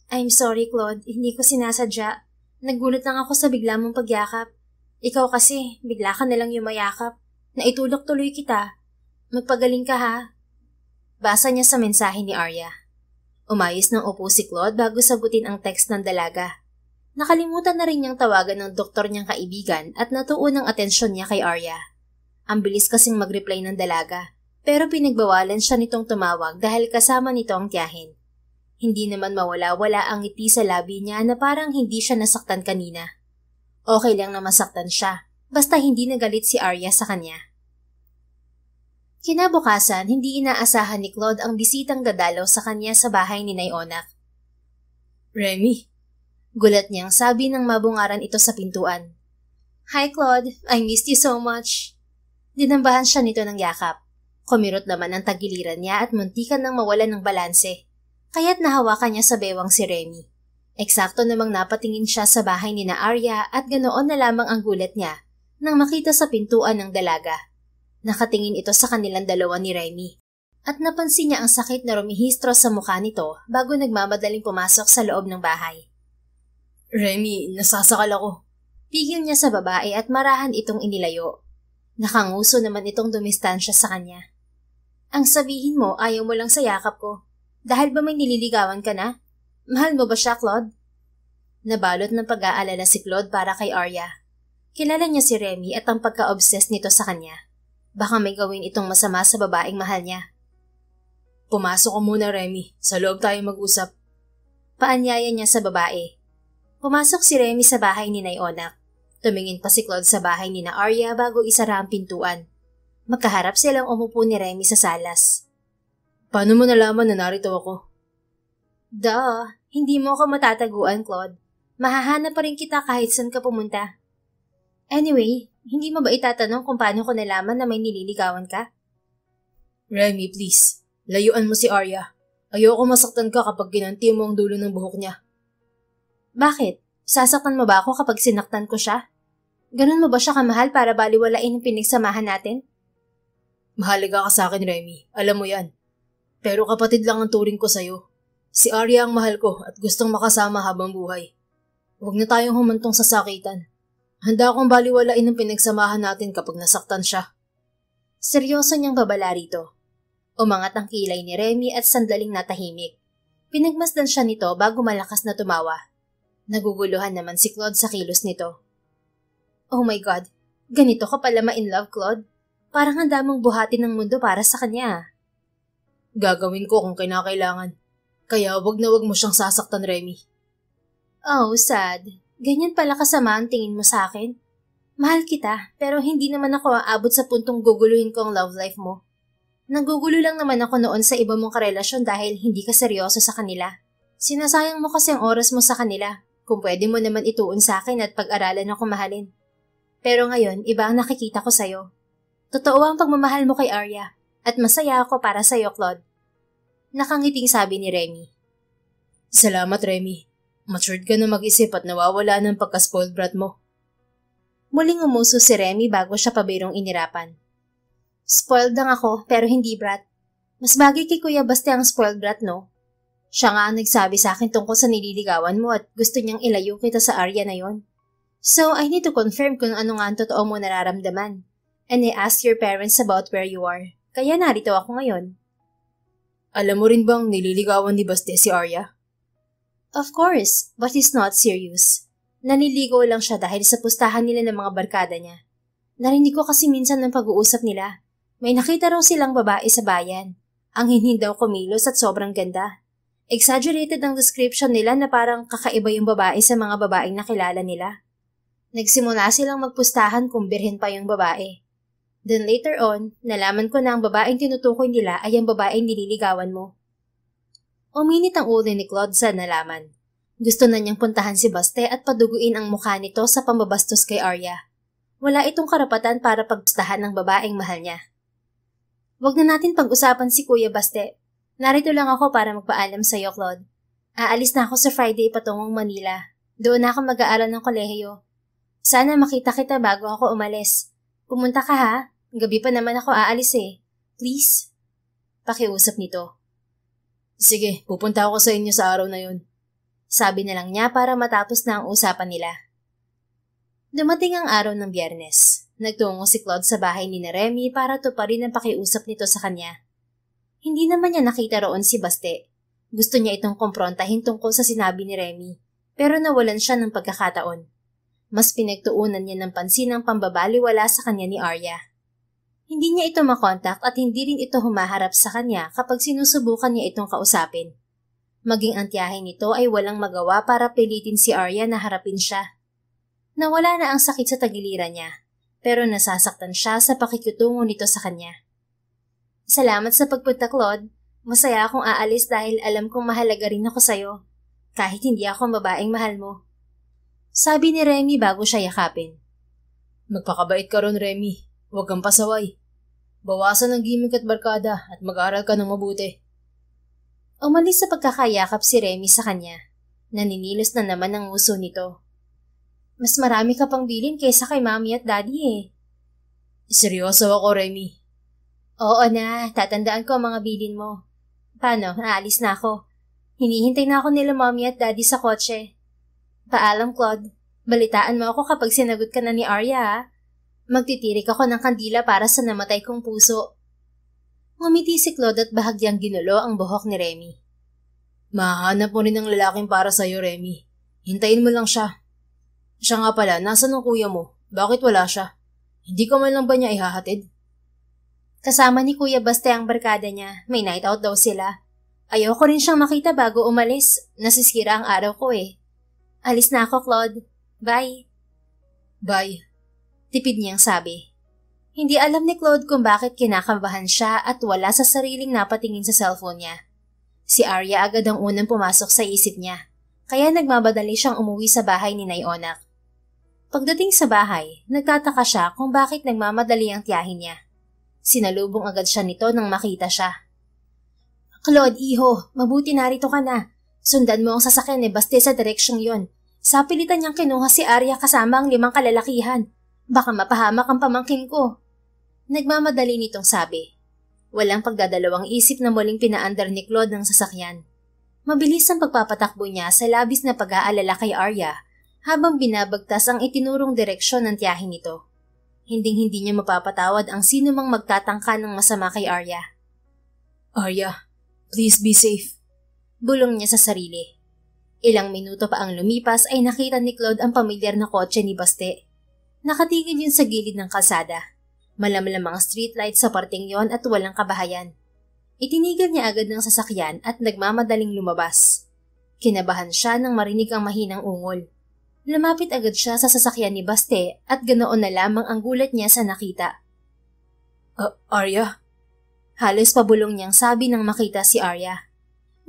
I'm sorry, Claude. Hindi ko sinasadya. Nagulat lang ako sa bigla mong pagyakap. Ikaw kasi, bigla ka nalang yumayakap. Naitulok tuloy kita. Magpagaling ka ha. Basa niya sa mensahe ni Arya. Umayos ng upo si Claude bago sagutin ang text ng dalaga. Nakalimutan na rin niyang tawagan ng doktor niyang kaibigan at natuon ang atensyon niya kay Arya. Ang bilis kasing mag-reply ng dalaga, pero pinagbawalan siya nitong tumawag dahil kasama nito ang tiyahin. Hindi naman mawala-wala ang ngiti sa labi niya na parang hindi siya nasaktan kanina. Okay lang na masaktan siya, basta hindi nagalit si Arya sa kanya. Kinabukasan, hindi inaasahan ni Claude ang bisitang dadalaw sa kanya sa bahay ni Nay Onak. Remy? Gulat niyang sabi ng mabungaran ito sa pintuan. Hi Claude, I missed you so much. Dinambahan siya nito ng yakap. Kumirot naman ang tagiliran niya at muntikan nang mawalan ng balanse. Kaya't nahawakan niya sa bewang si Remy. Eksakto namang napatingin siya sa bahay ni na Arya at ganoon na lamang ang gulat niya nang makita sa pintuan ng dalaga. Nakatingin ito sa kanilang dalawa ni Remy. At napansin niya ang sakit na rumihistro sa mukha nito bago nagmamadaling pumasok sa loob ng bahay. Remy, nasasakal ako. Pigil niya sa babae at marahan itong inilayo. Nakanguso naman itong dumistansya sa kanya. Ang sabihin mo, ayaw mo lang sa yakap ko. Dahil ba may nililigawan ka na? Mahal mo ba siya, Claude? Nabalot ng pag-aalala si Claude para kay Arya. Kilala niya si Remy at ang pagka-obsess nito sa kanya. Baka may gawin itong masama sa babaeng mahal niya. Pumasok ko muna, Remy. Sa loob tayo mag-usap. Paanyaya niya sa babae. Pumasok si Remy sa bahay ni Nay Onak. Tumingin pa si Claude sa bahay ni na Arya bago isara ang pintuan. Magkaharap silang umupo ni Remy sa salas. Paano mo nalaman na narito ako? Duh, hindi mo ako matataguan, Claude. Mahahanap pa rin kita kahit saan ka pumunta. Anyway, hindi mo ba itatanong kung paano ko nalaman na may nililigawan ka? Remy, please. Layuan mo si Arya. Ayoko masaktan ka kapag ginanti mo ang dulo ng buhok niya. Bakit? Sasaktan mo ba ako kapag sinaktan ko siya? Ganun mo ba siya kamahal para baliwalain ang pinagsamahan natin? Mahalaga ka sa akin, Remy. Alam mo yan. Pero kapatid lang ang turing ko sa'yo. Si Arya ang mahal ko at gustong makasama habang buhay. Huwag na tayong humantong sa sakitan. Handa akong baliwalain ang pinagsamahan natin kapag nasaktan siya. Seryoso niyang babala rito. Umangat ang kilay ni Remy at sandaling natahimik. Pinagmasdan siya nito bago malakas na tumawa. Naguguluhan naman si Claude sa kilos nito. Oh my God, ganito ka pala ma-in love, Claude. Parang handa mong buhatin ng mundo para sa kanya. Gagawin ko kung kinakailangan. Kaya wag na wag mo siyang sasaktan, Remy. Oh, sad. Ganyan pala kasama ang tingin mo sa akin. Mahal kita, pero hindi naman ako aabot sa puntong guguluhin ko ang love life mo. Nagugulo lang naman ako noon sa iba mong karelasyon dahil hindi ka seryoso sa kanila. Sinasayang mo kasi ang oras mo sa kanila, kung pwede mo naman ituon sa akin at pag-aralan ako mahalin. Pero ngayon, iba ang nakikita ko sa'yo. Totoo ang pagmamahal mo kay Arya, at masaya ako para sa'yo, Claude. Nakangiting sabi ni Remy. Salamat, Remy. Matured ka na mag-isip at nawawala ng pagka-spoiled brat mo. Muling umuso si Remy bago siya pabirong inirapan. Spoiled lang ako pero hindi brat. Mas bagay kay Kuya Baste ang spoiled brat, no? Siya nga ang nagsabi sa akin tungkol sa nililigawan mo at gusto niyang ilayo kita sa area na yon. So I need to confirm kung ano nga ang totoo mo nararamdaman. And I asked your parents about where you are. Kaya narito ako ngayon. Alam mo rin bang nililigawan ni Baste si Arya? Of course, but it's not serious. Naniligaw lang siya dahil sa pustahan nila ng mga barkada niya. Narinig ko kasi minsan ng pag-uusap nila. May nakita raw silang babae sa bayan. Ang hinhin daw kumilos at sobrang ganda. Exaggerated ang description nila na parang kakaiba yung babae sa mga babaeng nakilala nila. Nagsimula silang magpustahan kung birhen pa yung babae. Then later on, nalaman ko na ang babaeng tinutukoy nila ay ang babaeng nililigawan mo. Uminit ang ulo ni Claude sa nalaman. Gusto na niyang puntahan si Baste at paduguin ang mukha nito sa pambabastos kay Arya. Wala itong karapatan para pagpustahan ng babaeng mahal niya. Huwag na natin pag-usapan si Kuya Baste. Narito lang ako para magpaalam sa iyo, Claude. Aalis na ako sa Friday patungong Manila. Doon na ako mag-aaral ng kolehiyo. Sana makita kita bago ako umalis. Pumunta ka ha? Gabi pa naman ako aalis eh. Please? Pakiusap nito. Sige, pupunta ako sa inyo sa araw na yon. Sabi na lang niya para matapos na ang usapan nila. Dumating ang araw ng Biyernes. Nagtungo si Claude sa bahay ni Remy para tuparin ang pakiusap nito sa kanya. Hindi naman niya nakita roon si Baste. Gusto niya itong kumprontahin tungkol sa sinabi ni Remy, pero nawalan siya ng pagkakataon. Mas pinagtuunan niya ng pansin ang pambabaliwala sa kanya ni Arya. Hindi niya ito makontak at hindi rin ito humaharap sa kanya kapag sinusubukan niya itong kausapin. Maging ang tiyahin nito ay walang magawa para pilitin si Arya na harapin siya. Nawala na ang sakit sa tagiliran niya, pero nasasaktan siya sa pakikitungo nito sa kanya. Salamat sa pagpunta, Claude. Masaya akong aalis dahil alam kong mahalaga rin ako sa'yo, kahit hindi ako babaeng mahal mo. Sabi ni Remy bago siya yakapin. Magpakabait ka ron, Remy. Huwag kang pasaway. Bawasan ang gimmick at barkada at mag-aral ka ng mabuti. Umalis sa pagkakayakap si Remy sa kanya. Naninilos na naman ang uso nito. Mas marami ka pang bilin kaysa kay Mommy at Daddy eh. Seryoso ako, Remy. Oo na, tatandaan ko ang mga bilin mo. Paano, aalis na ako. Hinihintay na ako nila Mommy at Daddy sa kotse. Paalam, Claude. Balitaan mo ako kapag sinagot ka na ni Arya ha. Magtitirik ako ng kandila para sa namatay kong puso. Ngumiti si Claude at bahagyang ginulo ang buhok ni Remy. Mahahanap mo rin ng lalaking para sa'yo, Remy. Hintayin mo lang siya. Siya nga pala, nasan ang kuya mo? Bakit wala siya? Hindi ko man lang ba niya ihahatid? Kasama ni Kuya Baste ang barkada niya. May night out daw sila. Ayoko rin siyang makita bago umalis. Nasisira ang araw ko eh. Alis na ako, Claude. Bye. Bye. Tipid niyang sabi. Hindi alam ni Claude kung bakit kinakabahan siya at wala sa sariling napatingin sa cellphone niya. Si Arya agad ang unang pumasok sa isip niya, kaya nagmamadali siyang umuwi sa bahay ni Nayonak. Pagdating sa bahay, nagtataka siya kung bakit nagmamadali ang tiyahin niya. Sinalubong agad siya nito nang makita siya. Claude, iho, mabuti narito ka na. Sundan mo ang sasakyan ni Baste sa direksyong yon. Sa pilitan niyang kinuha si Arya kasama ang 5 kalalakihan. Baka mapahamak ang pamangkin ko. Nagmamadali nitong sabi. Walang pagdadalawang isip na muling pinaandar ni Claude ng sasakyan. Mabilis ang pagpapatakbo niya sa labis na pag-aalala kay Arya habang binabagtas ang itinurong direksyon ng tiyahin nito. Hinding-hindi niya mapapatawad ang sino mang magtatangka ng masama kay Arya. Arya, please be safe. Bulong niya sa sarili. Ilang minuto pa ang lumipas ay nakita ni Claude ang pamilyar na kotse ni Baste. Nakatigil yun sa gilid ng kalsada. Malamlam ang streetlight sa parteng yon at walang kabahayan. Itinigil niya agad ng sasakyan at nagmamadaling lumabas. Kinabahan siya nang marinig ang mahinang ungol. Lumapit agad siya sa sasakyan ni Baste at ganoon na lamang ang gulat niya sa nakita. Arya? Halos pabulong niyang sabi nang makita si Arya.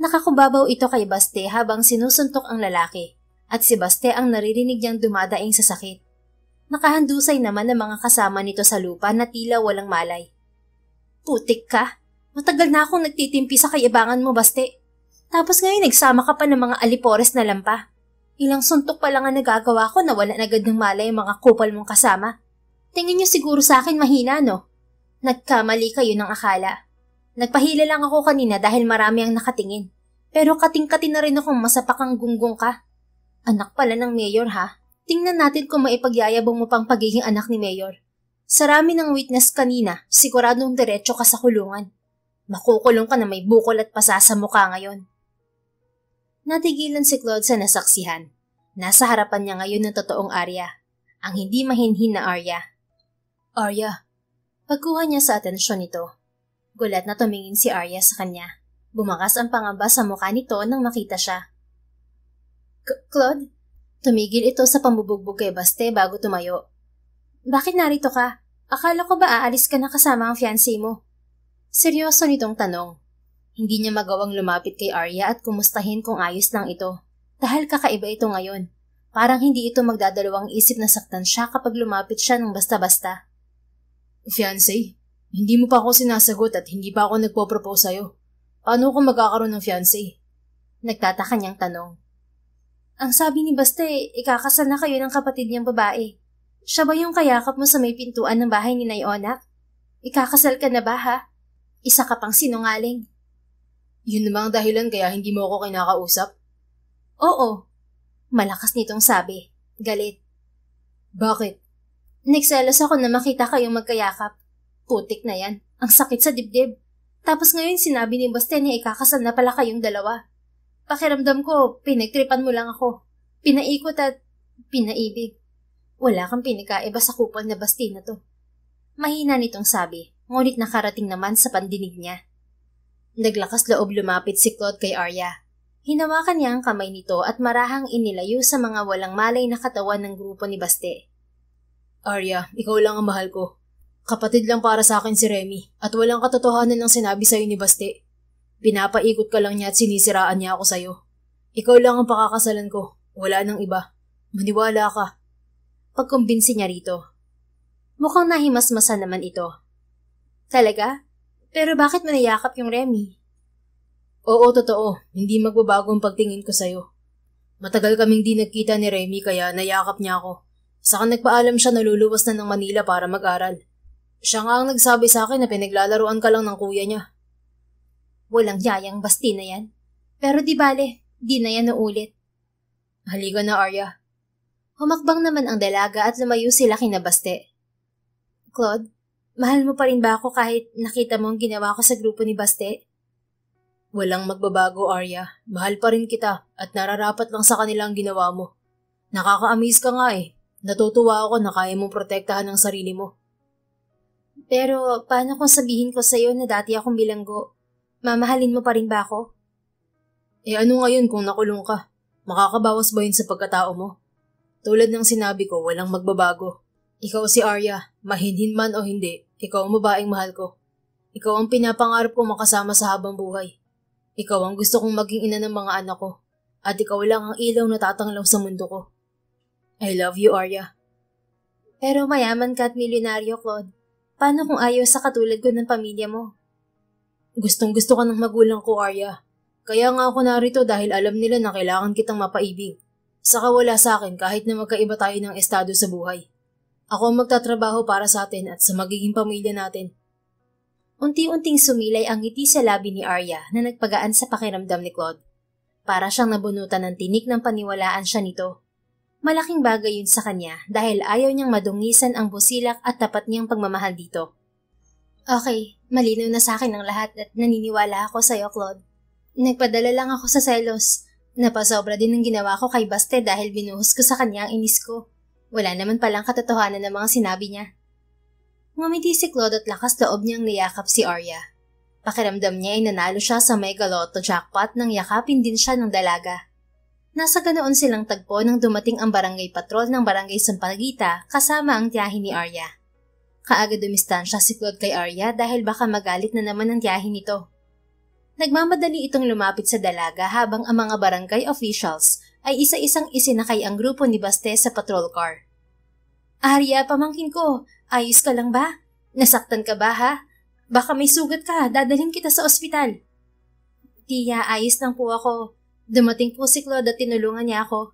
Nakakubabaw ito kay Baste habang sinusuntok ang lalaki at si Baste ang naririnig niyang dumadaing sa sakit. Nakahandusay naman ang mga kasama nito sa lupa na tila walang malay. Putik ka! Matagal na akong nagtitimpi sa kayabangan mo, Baste. Tapos ngayon nagsama ka pa ng mga alipores na lampa. Ilang suntok pa lang ang nagagawa ko na wala agad ng malay ang mga kupal mong kasama. Tingin niyo siguro sa akin mahina, no? Nagkamali kayo ng akala. Nagpahila lang ako kanina dahil marami ang nakatingin. Pero kating-kating na rin akong masapakang gunggong ka. Anak pala ng mayor, ha? Tingnan natin kung maipagyayabong mo pang pagiging anak ni mayor. Sa rami ng witness kanina, siguradong diretso ka sa kulungan. Makukulong ka na may bukol at pasa sa mukha ngayon. Natigilan si Claude sa nasaksihan. Nasa harapan niya ngayon ng totoong Arya. Ang hindi mahinhin na Arya. Arya. Pagkuha niya sa atensyon nito. Gulat na tumingin si Arya sa kanya. Bumakas ang pangamba sa mukha nito nang makita siya. Claude? Tumigil ito sa pambubugbog kay Baste bago tumayo. Bakit narito ka? Akala ko ba aalis ka na kasama ang fiancé mo? Seryoso nitong tanong. Hindi niya magawang lumapit kay Arya at kumustahin kung ayos lang ito. Dahil kakaiba ito ngayon. Parang hindi ito magdadalawang isip na saktan siya kapag lumapit siya ng basta-basta. Fiancé? Hindi mo pa ako sinasagot at hindi pa ako nagpo-propose sa'yo. Paano ako magkakaroon ng fiancé? Nagtataka niyang tanong. Ang sabi ni Baste, ikakasal na kayo ng kapatid niyang babae. Siya ba yung kayakap mo sa may pintuan ng bahay ni Nayonak? Ikakasal ka na ba, ha? Isa ka pang sinungaling. Yun namang dahilan kaya hindi mo ako kinakausap? Oo. Malakas nitong sabi. Galit. Bakit? Nagselos ako na makita kayong magkayakap. Putik na yan. Ang sakit sa dibdib. Tapos ngayon sinabi ni Baste na ikakasal na pala kayong dalawa. Pakiramdam ko, pinagtripan mo lang ako. Pinaikot at pinaibig. Wala kang pinagkaiba sa kupal na Baste na to. Mahina nitong sabi, ngunit nakarating naman sa pandinig niya. Naglakas loob lumapit si Claude kay Arya. Hinawakan niya ang kamay nito at marahang inilayo sa mga walang malay na katawan ng grupo ni Baste. Arya, ikaw lang ang mahal ko. Kapatid lang para sa akin si Remy at walang katotohanan ng sinabi sa'yo ni Baste. Pinapaikot ka lang niya at sinisiraan niya ako sa'yo. Ikaw lang ang pakakasalan ko. Wala nang iba. Maniwala ka. Pagkumbinsi niya rito. Mukhang nahimasmasa naman ito. Talaga? Pero bakit mo nayakap yung Remy? Oo, totoo. Hindi magbabago ang pagtingin ko sa'yo. Matagal kaming di nagkita ni Remy kaya nayakap niya ako. Saka nagpaalam siya na luluwas na ng Manila para mag-aral. Siya nga ang nagsabi sa akin na pinaglalaruan ka lang ng kuya niya. Walang yayang Baste na yan. Pero di bale, di na yan naulit. Halika na, Arya. Humakbang naman ang dalaga at lumayo sila kina Baste. Claude, mahal mo pa rin ba ako kahit nakita mo ang ginawa ko sa grupo ni Baste? Walang magbabago, Arya. Mahal pa rin kita at nararapat lang sa kanila ang ginawa mo. Nakaka-amaze ka nga eh. Natutuwa ako na kaya mong protektahan ang sarili mo. Pero paano kung sabihin ko sa'yo na dati akong bilanggo? Mamahalin mo pa rin ba ako? Eh ano ngayon kung nakulong ka? Makakabawas ba yun sa pagkatao mo? Tulad ng sinabi ko, walang magbabago. Ikaw si Arya. Mahinhin man o hindi, ikaw ang babaeng mahal ko. Ikaw ang pinapangarap kong makasama sa habang buhay. Ikaw ang gusto kong maging ina ng mga anak ko. At ikaw lang ang ilaw na tatanglaw sa mundo ko. I love you, Arya. Pero mayaman ka at milyonaryo, Claude. Paano kung ayaw sa katulad ko ng pamilya mo? Gustong gusto ka ng magulang ko, Arya. Kaya nga ako narito dahil alam nila na kailangan kitang mapaibig. Saka wala sa akin kahit na magkaiba tayo ng estado sa buhay. Ako ang magtatrabaho para sa atin at sa magiging pamilya natin. Unti-unting sumilay ang ngiti sa labi ni Arya na nagpagaan sa pakiramdam ni Claude. Para siyang nabunutan ng tinik ng paniwalaan siya nito. Malaking bagay yun sa kanya dahil ayaw niyang madungisan ang busilak at tapat niyang pagmamahal dito. Okay, malinaw na sa akin ang lahat at naniniwala ako sa'yo, Claude. Nagpadala lang ako sa selos. Napasobra din ang ginawa ko kay Baste dahil binuhos ko sa kanya ang inis ko. Wala naman palang katotohanan ng mga sinabi niya. Ngumiti si Claude at lakas loob niyang niyakap si Arya. Pakiramdam niya ay nanalo siya sa Mega Lotto jackpot nang yakapin din siya ng dalaga. Nasa ganoon silang tagpo nang dumating ang barangay patrol ng barangay Sampaguita kasama ang tiyahin ni Arya. Kaagad dumistansya si Claude kay Arya dahil baka magalit na naman ang tiyahin nito. Nagmamadali itong lumapit sa dalaga habang ang mga barangay officials ay isa-isang isinakay ang grupo ni Baste sa patrol car. Arya, pamangkin ko, ayos ka lang ba? Nasaktan ka ba ha? Baka may sugat ka, dadalhin kita sa ospital. Tiya, ayos lang po ako. Dumating po si Claude at tinulungan niya ako.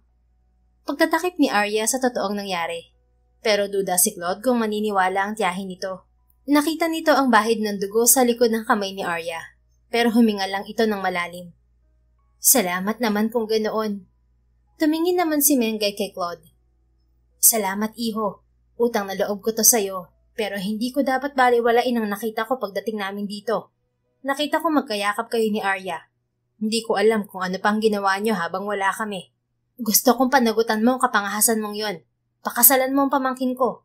Pagtatakip ni Arya sa totoong nangyari. Pero duda si Claude kung maniniwala ang tiyahin nito. Nakita nito ang bahid ng dugo sa likod ng kamay ni Arya. Pero huminga lang ito ng malalim. Salamat naman kung ganoon. Tumingin naman si Mengay kay Claude. Salamat iho. Utang na loob ko to sa'yo. Pero hindi ko dapat baliwalain ang nakita ko pagdating namin dito. Nakita ko magkayakap kayo ni Arya. Hindi ko alam kung ano pang ginawa niyo habang wala kami. Gusto kong panagutan mo ang kapangahasan mong yon. Pakasalan mo ang pamangkin ko.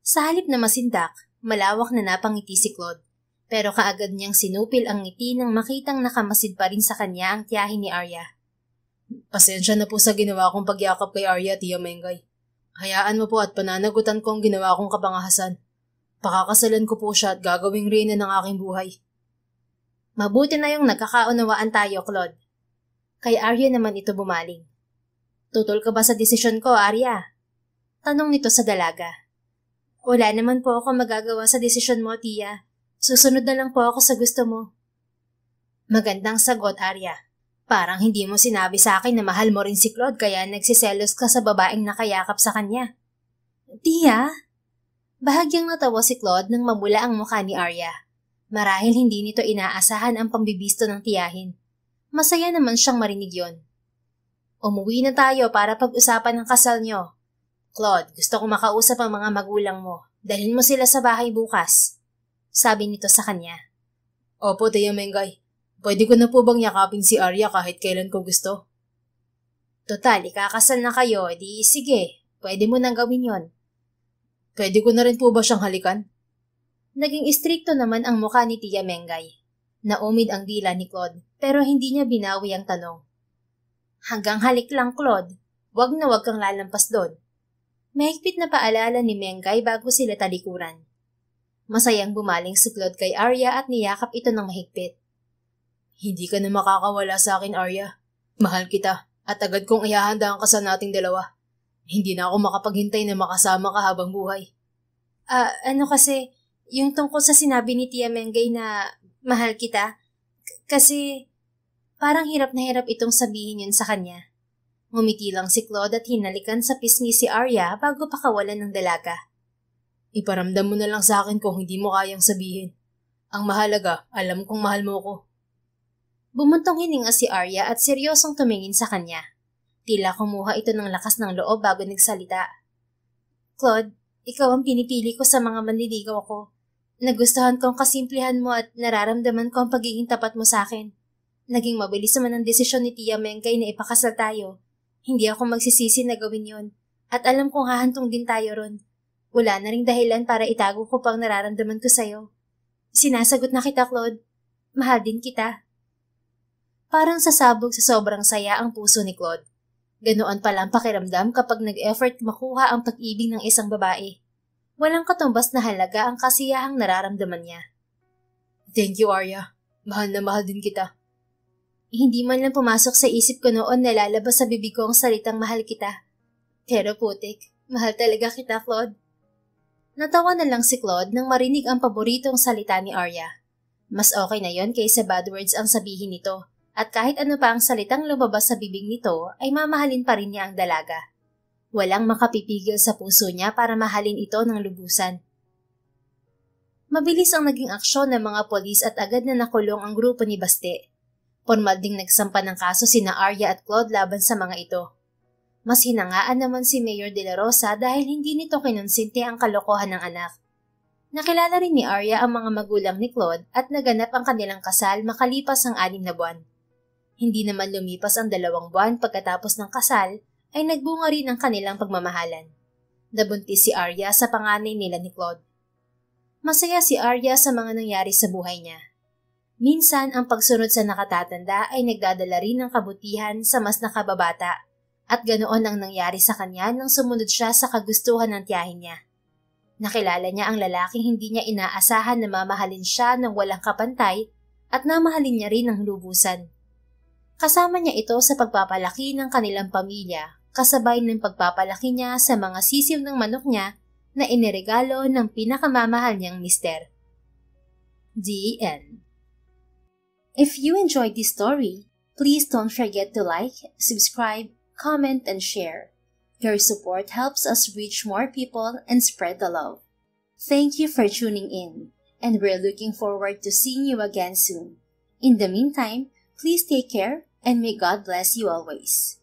Sa halip na masindak, malawak na napangiti si Claude. Pero kaagad niyang sinupil ang ngiti nang makitang nakamasid pa rin sa kanya ang tiyahin ni Arya. Pasensya na po sa ginawa kong pagyakap kay Arya, Tia Mengay. Hayaan mo po at pananagutan ko ang ginawa kong kapangahasan. Pakakasalan ko po siya at gagawing reyna ng aking buhay. Mabuti na yung nagkakaunawaan tayo, Claude. Kay Arya naman ito bumaling. Tutol ka ba sa desisyon ko, Arya? Tanong nito sa dalaga. Wala naman po ako magagawa sa desisyon mo, Tia. Susunod na lang po ako sa gusto mo. Magandang sagot, Arya. Parang hindi mo sinabi sa akin na mahal mo rin si Claude kaya nagsiselos ka sa babaeng nakayakap sa kanya. Tia? Bahagyang natawa si Claude nang mamula ang mukha ni Arya. Marahil hindi nito inaasahan ang pambibisto ng tiyahin. Masaya naman siyang marinig yon. Umuwi na tayo para pag-usapan ang kasal nyo. Claude, gusto ko makausap ang mga magulang mo. Dalhin mo sila sa bahay bukas. Sabi nito sa kanya. Opo, Tia Mengay. Pwede ko na po bang yakapin si Arya kahit kailan ko gusto? Total, ikakasal na kayo, di sige. Pwede mo nang gawin yon. Pwede ko na rin po ba siyang halikan? Naging istrikto naman ang mukha ni Tia Mengay. Naumid ang dila ni Claude, pero hindi niya binawi ang tanong. Hanggang halik lang, Claude. Wag na wag kang lalampas doon. Mahigpit na paalala ni Mengay bago sila talikuran. Masayang bumaling si Claude kay Arya at niyakap ito ng mahigpit. Hindi ka na makakawala sa akin, Arya. Mahal kita at agad kong ihahanda ang kasal nating dalawa. Hindi na ako makapaghintay na makasama ka habang buhay. Ano kasi... Yung tungkol sa sinabi ni Tia Mengay na mahal kita, kasi parang hirap na hirap itong sabihin yun sa kanya. Ngumiti lang si Claude at hinalikan sa pisngi si Arya bago pakawalan ng dalaga. Iparamdam mo na lang sa akin kung hindi mo kayang sabihin. Ang mahalaga, alam kong mahal mo ko. Bumuntong hininga si Arya at seryosong tumingin sa kanya. Tila kumuha ito ng lakas ng loob bago nagsalita. Claude, ikaw ang pinipili ko sa mga manliligaw ko. Nagustuhan ko ang kasimplihan mo at nararamdaman ko ang pagiging tapat mo sa akin. Naging mabilis naman ang desisyon ni Tia Mengay na ipakasal tayo. Hindi ako magsisisi na gawin yon. At alam kong hahantong din tayo ron. Wala na ring dahilan para itago ko pang nararamdaman ko sa'yo. Sinasagot na kita, Claude. Mahal din kita. Parang sasabog sa sobrang saya ang puso ni Claude. Ganoon pala ang pakiramdam kapag nag-effort makuha ang pag-ibig ng isang babae. Walang katumbas na halaga ang kasiyahang nararamdaman niya. Thank you, Arya. Mahal na mahal din kita. Hindi man lang pumasok sa isip ko noon na lalabas sa bibig ko ang salitang mahal kita. Pero putik, mahal talaga kita, Claude. Natawa na lang si Claude nang marinig ang paboritong salita ni Arya. Mas okay na yon kaysa bad words ang sabihin nito, at kahit ano pa ang salitang lumabas sa bibig nito ay mamahalin pa rin niya ang dalaga. Walang makapipigil sa puso niya para mahalin ito ng lubusan. Mabilis ang naging aksyon ng mga polis at agad na nakulong ang grupo ni Baste. Formal ding nagsampa ng kaso sina Arya at Claude laban sa mga ito. Mas hinangaan naman si Mayor De La Rosa dahil hindi nito kinonsinti ang kalokohan ng anak. Nakilala rin ni Arya ang mga magulang ni Claude at naganap ang kanilang kasal makalipas ang 6 na buwan. Hindi naman lumipas ang 2 buwan pagkatapos ng kasal ay nagbunga rin ang kanilang pagmamahalan. Nabuntis si Arya sa panganay nila ni Claude. Masaya si Arya sa mga nangyari sa buhay niya. Minsan ang pagsunod sa nakatatanda ay nagdadala rin ng kabutihan sa mas nakababata at ganoon ang nangyari sa kanya nang sumunod siya sa kagustuhan ng tiyahin niya. Nakilala niya ang lalaking hindi niya inaasahan na mamahalin siya ng walang kapantay at namahalin niya rin ng lubusan. Kasama niya ito sa pagpapalaki ng kanilang pamilya, kasabay ng pagpapalaki niya sa mga sisiw ng manok niya na iniregalo ng pinakamamahal niyang mister. The end. If you enjoyed this story, please don't forget to like, subscribe, comment, and share. Your support helps us reach more people and spread the love. Thank you for tuning in, and we're looking forward to seeing you again soon. In the meantime, please take care and may God bless you always.